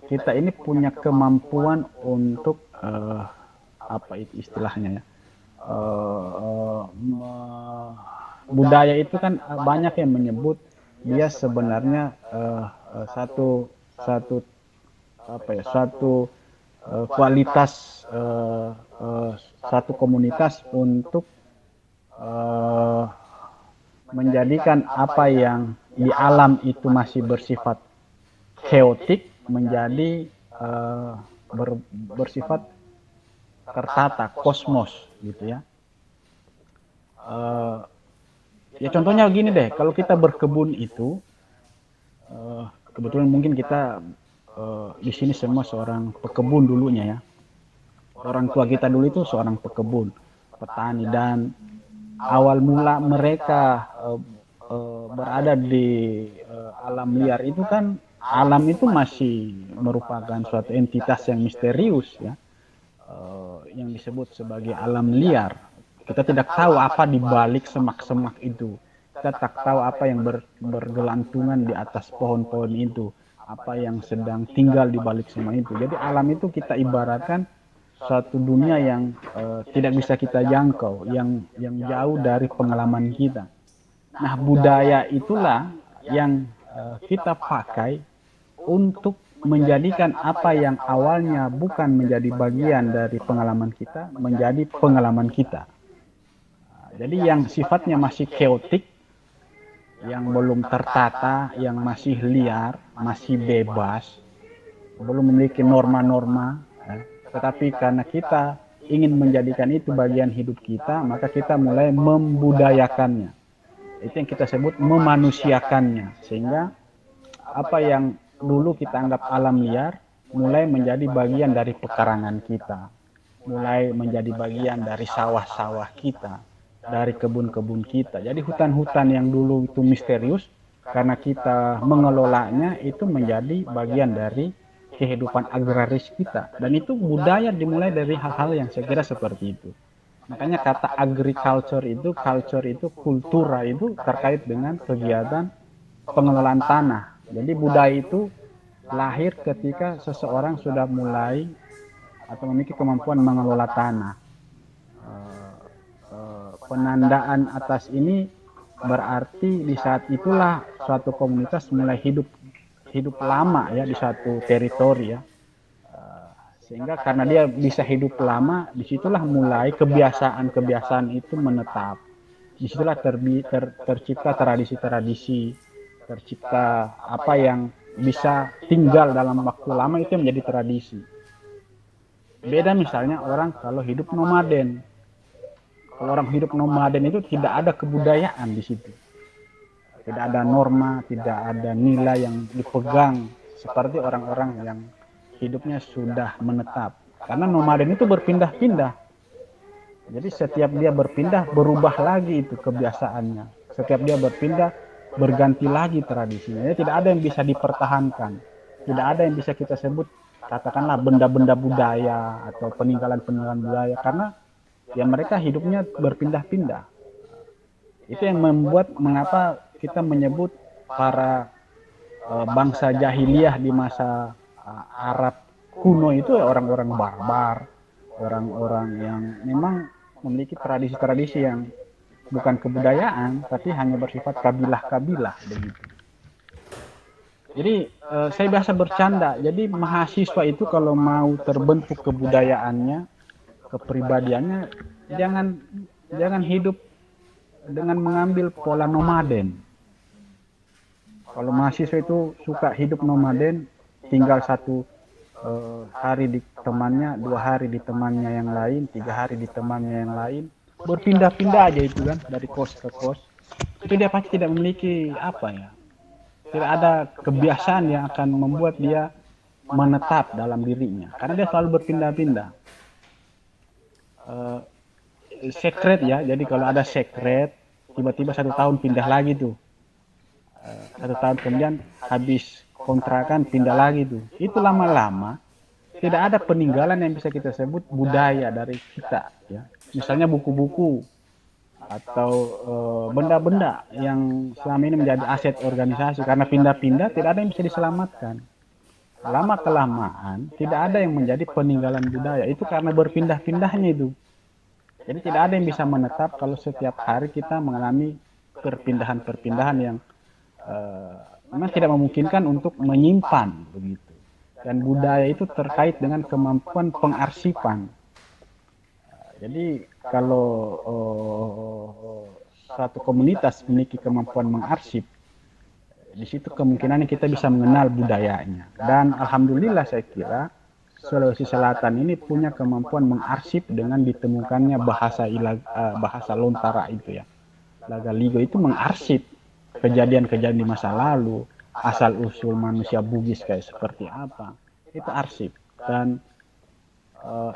Kita ini punya kemampuan untuk apa itu istilahnya ya, budaya itu kan banyak yang menyebut dia sebenarnya satu satu apa ya, satu kualitas satu komunitas untuk menjadikan apa yang di alam itu masih bersifat keotik menjadi bersifat tertata, kosmos gitu ya. Ya contohnya gini deh, kalau kita berkebun itu, kebetulan mungkin kita di sini semua seorang pekebun dulunya ya. Orang tua kita dulu itu seorang pekebun, petani, dan awal mula mereka berada di alam liar itu kan, alam itu masih merupakan suatu entitas yang misterius ya, yang disebut sebagai alam liar. Kita tidak tahu apa di balik semak-semak itu. Kita tak tahu apa yang bergelantungan di atas pohon-pohon itu, apa yang sedang tinggal di balik semua itu. Jadi alam itu kita ibaratkan suatu dunia yang tidak bisa kita jangkau, yang jauh dari pengalaman kita. Nah, budaya itulah yang kita pakai untuk menjadikan apa yang awalnya bukan menjadi bagian dari pengalaman kita menjadi pengalaman kita. Jadi yang sifatnya masih keotik, yang belum tertata, yang masih liar, masih bebas, belum memiliki norma-norma, tetapi karena kita ingin menjadikan itu bagian hidup kita, maka kita mulai membudayakannya. Itu yang kita sebut memanusiakannya, sehingga apa yang dulu kita anggap alam liar mulai menjadi bagian dari pekarangan kita, mulai menjadi bagian dari sawah-sawah kita, dari kebun-kebun kita. Jadi hutan-hutan yang dulu itu misterius, karena kita mengelolanya itu menjadi bagian dari kehidupan agraris kita. Dan itu budaya dimulai dari hal-hal yang saya kira seperti itu. Makanya kata agriculture itu, culture itu, kultura itu terkait dengan kegiatan pengelolaan tanah. Jadi budaya itu lahir ketika seseorang sudah mulai atau memiliki kemampuan mengelola tanah. Penandaan atas ini berarti di saat itulah suatu komunitas mulai hidup lama ya di suatu teritori ya, sehingga karena dia bisa hidup lama, disitulah mulai kebiasaan-kebiasaan itu menetap, disitulah tercipta tradisi-tradisi, tercipta apa yang bisa tinggal dalam waktu lama, itu menjadi tradisi. Beda misalnya orang kalau hidup nomaden. Kalau orang hidup nomaden itu tidak ada kebudayaan di situ, tidak ada norma, tidak ada nilai yang dipegang seperti orang-orang yang hidupnya sudah menetap. Karena nomaden itu berpindah-pindah. Jadi setiap dia berpindah, berubah lagi itu kebiasaannya. Setiap dia berpindah, berganti lagi tradisinya. Jadi tidak ada yang bisa dipertahankan. Tidak ada yang bisa kita sebut, katakanlah benda-benda budaya atau peninggalan-peninggalan budaya. Karena ya mereka hidupnya berpindah-pindah. Itu yang membuat mengapa kita menyebut para bangsa jahiliyah di masa Arab kuno itu ya orang-orang barbar, orang-orang yang memang memiliki tradisi-tradisi yang bukan kebudayaan, tapi hanya bersifat kabilah-kabilah begitu. Jadi saya biasa bercanda. Jadi mahasiswa itu kalau mau terbentuk kebudayaannya, kepribadiannya, jangan jangan hidup dengan mengambil pola nomaden. Kalau mahasiswa itu suka hidup nomaden, tinggal satu hari di temannya, 2 hari di temannya yang lain, 3 hari di temannya yang lain, berpindah-pindah aja itu kan dari kos ke kos. Itu dia pasti tidak memiliki apa ya, tidak ada kebiasaan yang akan membuat dia menetap dalam dirinya, karena dia selalu berpindah-pindah. Eh, Sekret ya, jadi kalau ada sekret, tiba-tiba 1 tahun pindah lagi tuh. 1 tahun kemudian habis kontrakan pindah lagi tuh. Itu lama-lama tidak ada peninggalan yang bisa kita sebut budaya dari kita ya. Misalnya buku-buku atau benda-benda yang selama ini menjadi aset organisasi, karena pindah-pindah tidak ada yang bisa diselamatkan. Lama kelamaan tidak ada yang menjadi peninggalan budaya, itu karena berpindah-pindahnya itu. Jadi tidak ada yang bisa menetap kalau setiap hari kita mengalami perpindahan-perpindahan yang memang tidak memungkinkan untuk menyimpan begitu. Dan budaya itu terkait dengan kemampuan pengarsipan. Jadi kalau satu komunitas memiliki kemampuan mengarsip, di situ kemungkinannya kita bisa mengenal budayanya. Dan alhamdulillah saya kira Sulawesi Selatan ini punya kemampuan mengarsip dengan ditemukannya bahasa Lontara itu ya. Lagaligo itu mengarsip kejadian-kejadian di masa lalu, asal usul manusia Bugis kayak seperti apa, itu arsip. Dan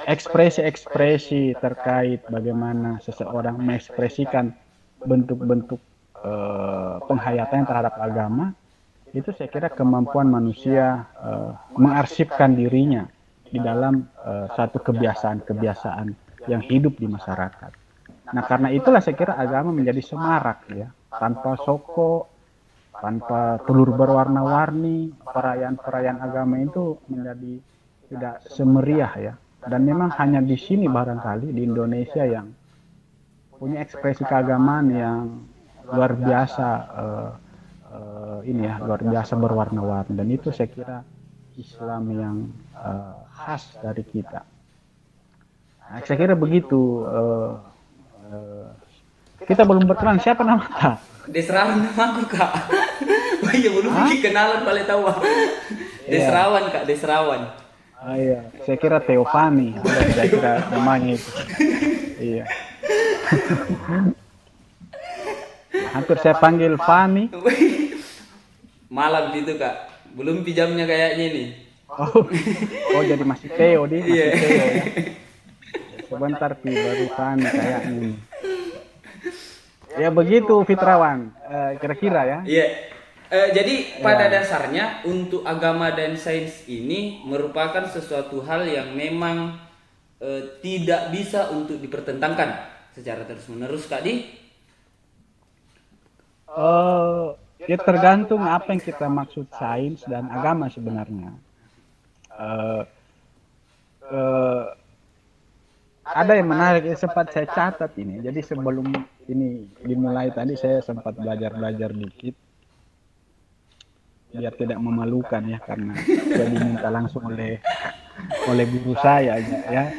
ekspresi-ekspresi terkait bagaimana seseorang mengekspresikan bentuk-bentuk penghayatan terhadap agama, itu saya kira kemampuan manusia mengarsipkan dirinya di dalam satu kebiasaan-kebiasaan yang hidup di masyarakat. Nah karena itulah saya kira agama menjadi semarak ya. Tanpa soko, tanpa telur berwarna-warni, perayaan-perayaan agama itu menjadi tidak semeriah ya. Dan memang hanya di sini barangkali di Indonesia yang punya ekspresi keagamaan yang luar biasa ini ya, luar biasa berwarna-warni. Dan itu saya kira Islam yang khas dari kita. Nah, saya kira begitu. Kita belum berkenalan, siapa nama tak? Desrawan nama aku kak. Oh iya belum bikin kenalan paling tahu. Desrawan kak, Desrawan. Ah, iya, saya kira Teofani, saya kira namanya itu. Iya. Hampir saya panggil Fani. Malam gitu kak, belum jamnya kayaknya nih. Oh jadi masih Teo di, masih Iya. Teo ya. Sebentar pi baru Fani kayaknya. Ya begitu Fitrawan, kira-kira ya. Iya. Jadi pada dasarnya untuk agama dan sains ini merupakan sesuatu hal yang memang tidak bisa untuk dipertentangkan secara terus-menerus Kak Di. Ya tergantung apa yang kita maksud sains dan agama sebenarnya. Ada yang menarik, sempat saya catat ini. Jadi sebelum ini dimulai tadi saya sempat belajar dikit. Biar tidak memalukan ya, karena saya diminta langsung oleh guru saya ya.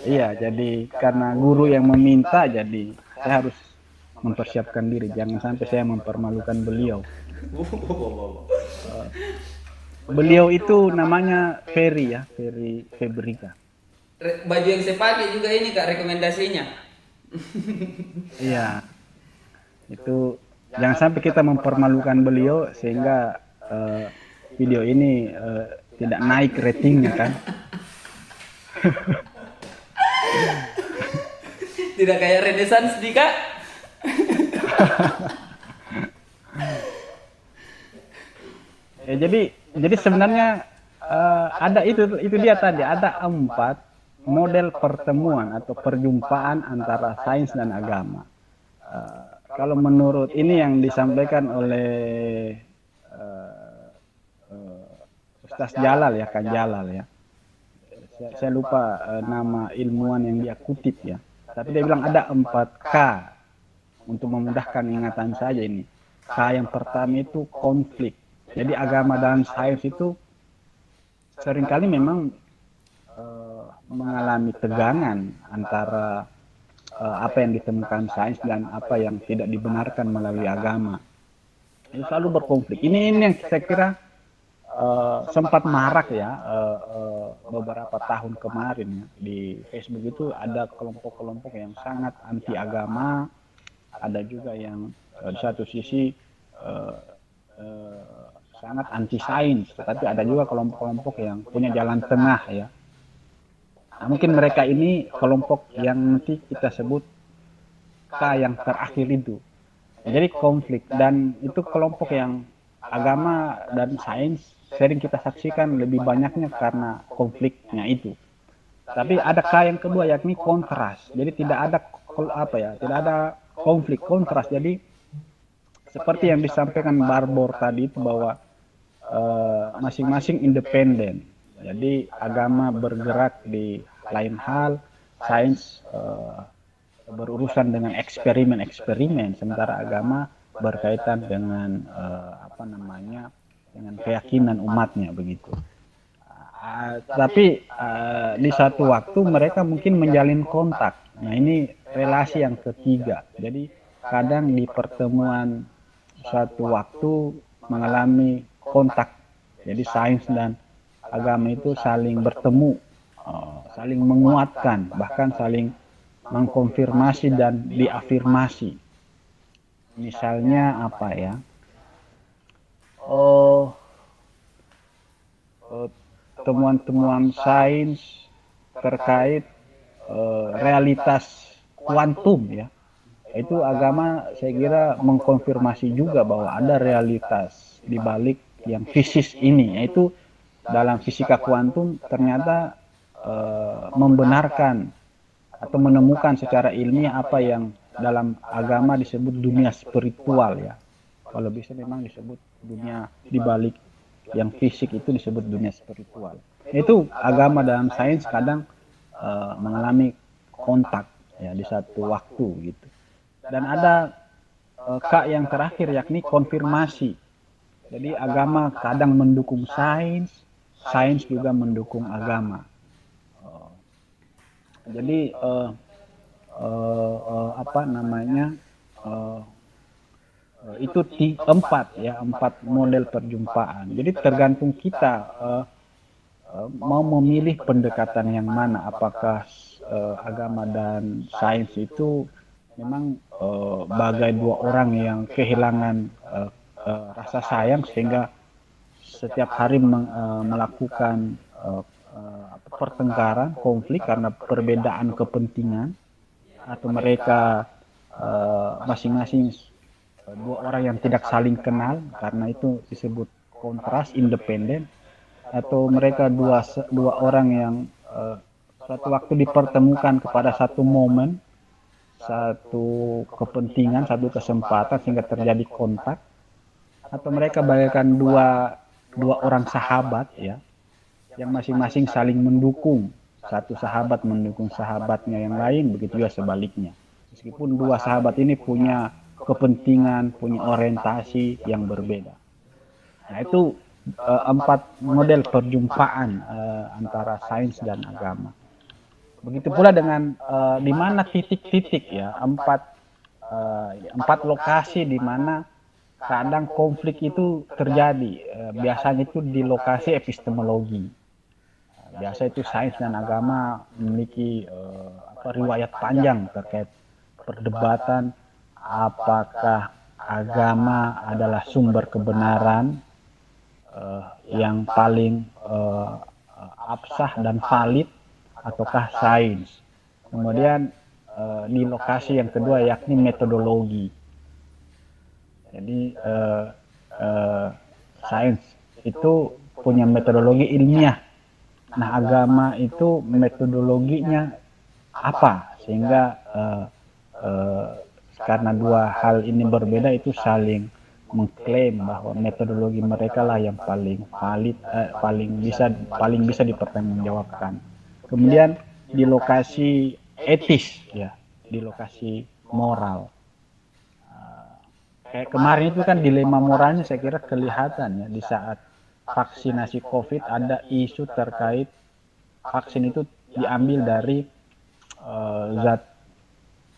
Iya, jadi karena guru yang meminta, jadi saya harus mempersiapkan diri. Jangan sampai saya mempermalukan beliau. Beliau itu namanya Ferry ya, Ferry Febrika. Baju yang saya pakai juga ini Kak rekomendasinya. Iya, itu jangan sampai kita mempermalukan beliau sehingga video ini tidak naik ratingnya kan. Tidak kayak Renaissance di Kak. Ya, jadi sebenarnya ada itu dia tadi, ada 4 model pertemuan atau perjumpaan antara sains dan agama. Kalau menurut ini yang disampaikan oleh Ustaz Jalal ya, Kang Jalal ya. Saya lupa nama ilmuwan yang dia kutip ya. Tapi dia bilang ada 4K untuk memudahkan ingatan saja ini. K yang pertama itu konflik. Jadi agama dan sains itu seringkali memang mengalami tegangan antara apa yang ditemukan sains dan apa yang tidak dibenarkan melalui agama. Itu selalu berkonflik. Ini yang saya kira sempat marak ya beberapa tahun kemarin ya. Di Facebook itu ada kelompok-kelompok yang sangat anti agama, ada juga yang di satu sisi uh, uh, sangat anti sains, tetapi ada juga kelompok-kelompok yang punya jalan tengah ya. Nah, mungkin mereka ini kelompok yang nanti kita sebut K yang terakhir itu. Jadi konflik, dan itu kelompok yang agama dan sains sering kita saksikan lebih banyaknya karena konfliknya itu. Tapi ada K yang kedua yakni kontras. Jadi tidak ada tidak ada konflik, kontras. Jadi seperti yang disampaikan Barbor tadi itu bahwa masing-masing independen. Jadi agama bergerak di lain hal, sains berurusan dengan eksperimen-eksperimen, sementara agama berkaitan dengan dengan keyakinan umatnya begitu. Tapi di satu waktu mereka mungkin menjalin kontak. Nah ini relasi yang ketiga. Jadi kadang di pertemuan suatu waktu mengalami kontak. Jadi sains dan agama itu saling bertemu, saling menguatkan, bahkan saling mengkonfirmasi dan diafirmasi. Misalnya apa ya? Temuan-temuan sains terkait realitas kuantum ya. Itu agama saya kira mengkonfirmasi juga bahwa ada realitas di balik yang fisis ini, yaitu dalam fisika kuantum ternyata membenarkan atau menemukan secara ilmiah apa yang dalam agama disebut dunia spiritual ya. Kalau bisa memang disebut dunia di balik yang fisik itu disebut dunia spiritual. Itu agama dan sains kadang mengalami kontak ya di satu waktu gitu. Dan ada K yang terakhir yakni konfirmasi. Jadi agama kadang mendukung sains, sains juga mendukung agama. Jadi itu empat model perjumpaan. Jadi tergantung kita mau memilih pendekatan yang mana. Apakah agama dan sains itu memang bagai dua orang yang kehilangan rasa sayang sehingga setiap hari melakukan pertengkaran, konflik karena perbedaan kepentingan, atau mereka masing-masing dua orang yang tidak saling kenal karena itu disebut kontras independen, atau mereka dua orang yang suatu waktu dipertemukan kepada satu momen, satu kepentingan, satu kesempatan sehingga terjadi kontak, atau mereka bagaikan dua orang sahabat ya yang masing-masing saling mendukung, satu sahabat mendukung sahabatnya yang lain, begitu juga sebaliknya. Meskipun dua sahabat ini punya kepentingan, punya orientasi yang berbeda. Nah itu empat model perjumpaan antara sains dan agama. Begitu pula dengan di mana titik-titik ya, empat lokasi di mana kadang konflik itu terjadi. Biasanya itu di lokasi epistemologi. Biasa itu sains dan agama memiliki riwayat panjang terkait perdebatan apakah agama adalah sumber kebenaran yang paling absah dan valid, ataukah sains. Kemudian di lokasi yang kedua yakni metodologi. Jadi sains itu punya metodologi ilmiah. Nah agama itu metodologinya apa, sehingga karena dua hal ini berbeda itu saling mengklaim bahwa metodologi mereka lah yang paling valid, paling bisa dipertanggungjawabkan. Kemudian di lokasi etis ya, di lokasi moral. Kayak kemarin itu kan dilema moralnya saya kira kelihatan ya di saat vaksinasi COVID ada isu terkait vaksin itu diambil dari zat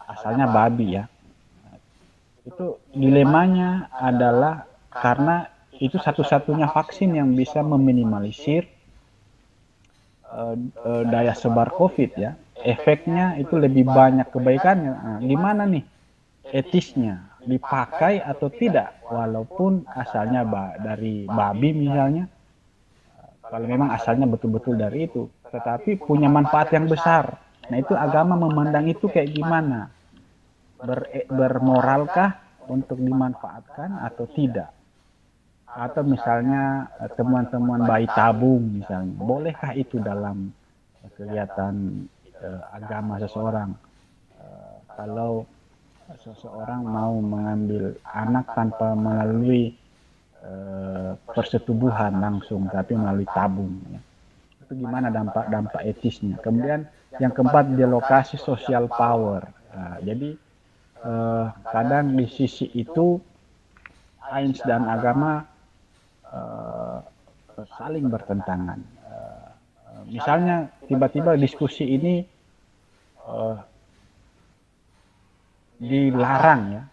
asalnya babi ya. Itu dilemanya adalah karena itu satu-satunya vaksin yang bisa meminimalisir daya sebar COVID ya. Efeknya itu lebih banyak kebaikannya. Nah, gimana nih etisnya? Dipakai atau tidak? Walaupun asalnya dari babi misalnya, kalau memang asalnya betul-betul dari itu, tetapi punya manfaat yang besar. Nah itu agama memandang itu kayak gimana? Bermoralkah untuk dimanfaatkan atau tidak? Atau misalnya temuan-temuan bayi tabung misalnya, bolehkah itu dalam kegiatan agama seseorang? Kalau seseorang mau mengambil anak tanpa melalui persetubuhan langsung, tapi melalui tabung, ya. Itu gimana dampak etisnya? Kemudian yang keempat, di lokasi social power. Nah, jadi kadang di sisi itu sains dan agama saling bertentangan. Misalnya tiba-tiba diskusi ini dilarang ya,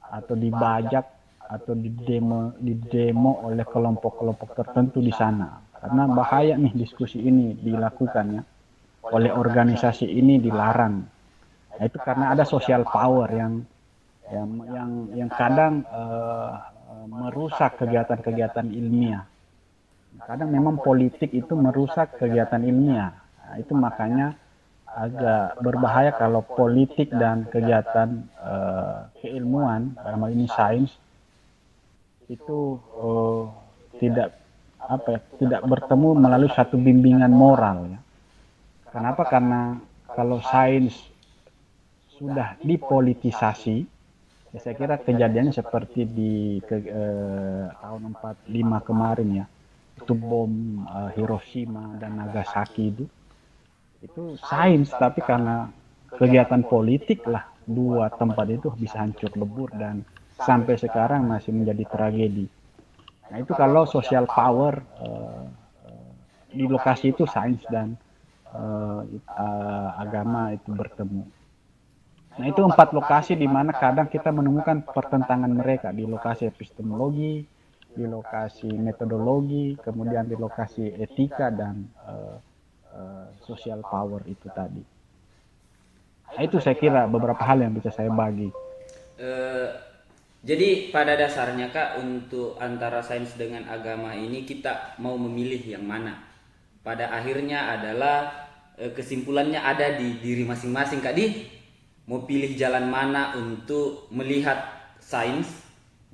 atau dibajak atau didemo oleh kelompok-kelompok tertentu di sana, karena bahaya nih diskusi ini dilakukannya oleh organisasi ini dilarang. Nah, itu karena ada social power yang kadang merusak kegiatan-kegiatan ilmiah. Kadang memang politik itu merusak kegiatan ilmiah. Nah, itu makanya agak berbahaya kalau politik dan kegiatan keilmuan, dalam hal ini sains, itu tidak tidak bertemu melalui satu bimbingan moral ya. Kenapa? Karena kalau sains sudah dipolitisasi, ya saya kira kejadiannya seperti di tahun 45 kemarin ya, itu bom Hiroshima dan Nagasaki itu sains, tapi karena kegiatan politik lah dua tempat itu bisa hancur lebur dan sampai sekarang masih menjadi tragedi. Nah itu kalau social power di lokasi itu sains dan agama itu bertemu. Nah itu 4 lokasi di mana kadang kita menemukan pertentangan mereka, di lokasi epistemologi, di lokasi metodologi, kemudian di lokasi etika dan social power itu tadi. Nah, itu saya kira beberapa hal yang bisa saya bagi. Jadi pada dasarnya Kak, untuk antara sains dengan agama ini kita mau memilih yang mana? Pada akhirnya adalah kesimpulannya ada di diri masing-masing Kak. Mau pilih jalan mana untuk melihat sains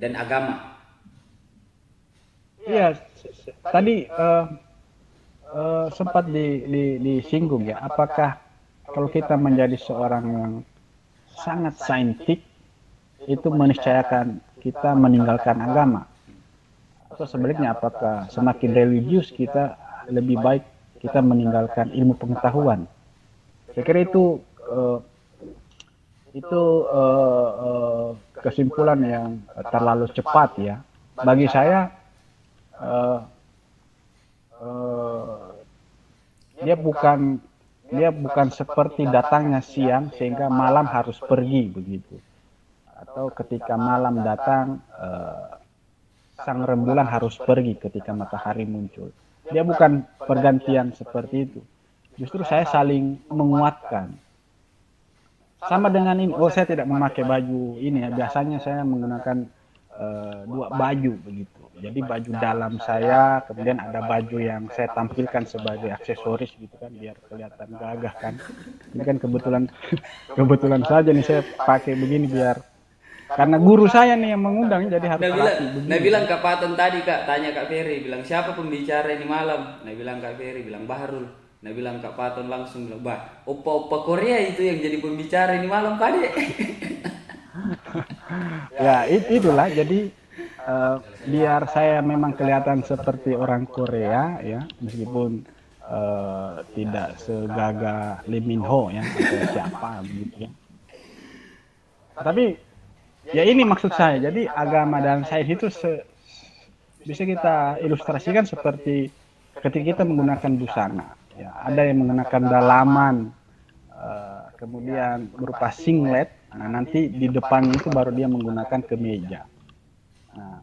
dan agama? Iya, tadi sempat disinggung ya, apakah kalau kita menjadi seorang yang sangat saintik itu meniscayakan kita meninggalkan agama, atau sebaliknya apakah semakin religius kita lebih baik kita meninggalkan ilmu pengetahuan? Saya kira itu kesimpulan yang terlalu cepat ya. Bagi saya dia bukan seperti datangnya siang sehingga malam harus pergi begitu, atau ketika malam datang sang rembulan harus pergi ketika matahari muncul. Dia bukan pergantian seperti itu. Justru saya saling menguatkan. Sama dengan ini, saya tidak memakai baju ini ya. Biasanya saya menggunakan 2 baju begitu. Jadi baju dalam saya, kemudian ada baju yang saya tampilkan sebagai aksesoris gitu kan, biar kelihatan gagah kan. Ini kan kebetulan saja nih saya pakai begini biar karena guru saya nih yang mengundang, jadi harus rapi begini. Nah bilang Kak Paton tadi Kak, tanya Kak Ferry, bilang siapa pembicara ini malam? Nah bilang Kak Ferry, bilang Bahrul. Nah bilang Kak Paton langsung bilang, bah, opa-opa Korea itu yang jadi pembicara ini malam Kak Dek. Ya itulah, jadi biar saya memang kelihatan seperti orang Korea ya, meskipun tidak segagah Lee Min Ho ya atau siapa begitu ya. Tapi ya ini maksud saya. Jadi agama dan sains itu bisa kita ilustrasikan seperti ketika kita menggunakan busana. Ya, ada yang menggunakan dalaman, kemudian berupa singlet. Nah, nanti di depan itu baru dia menggunakan kemeja. Nah,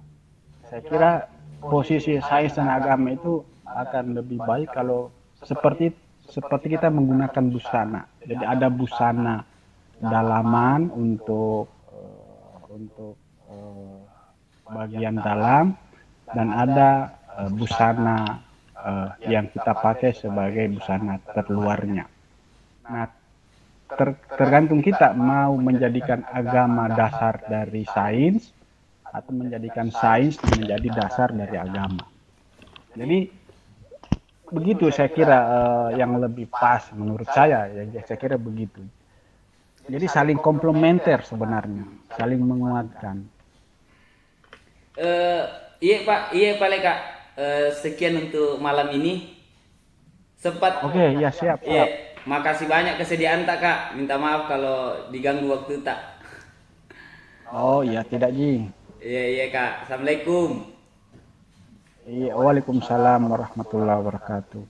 saya kira posisi sains dan agama itu akan lebih baik kalau seperti seperti kita menggunakan busana. Jadi ada busana dalaman untuk bagian dalam dan ada busana yang kita pakai sebagai busana terluarnya. Nah, tergantung kita mau menjadikan agama dasar dari sains atau menjadikan sains menjadi dasar dari agama. Jadi begitu saya kira yang lebih pas menurut saya ya, saya kira begitu. Jadi saling komplementer sebenarnya, saling menguatkan. Eh, iya Pak Leka. Sekian untuk malam ini. Sempat. Oke, ya siap, Iya, siap. makasih banyak kesediaan tak Kak. Minta maaf kalau diganggu waktu tak. Oh iya, tidak Ji. Iya iya Kak. Assalamualaikum. Iya, Waalaikumsalam warahmatullahi wabarakatuh.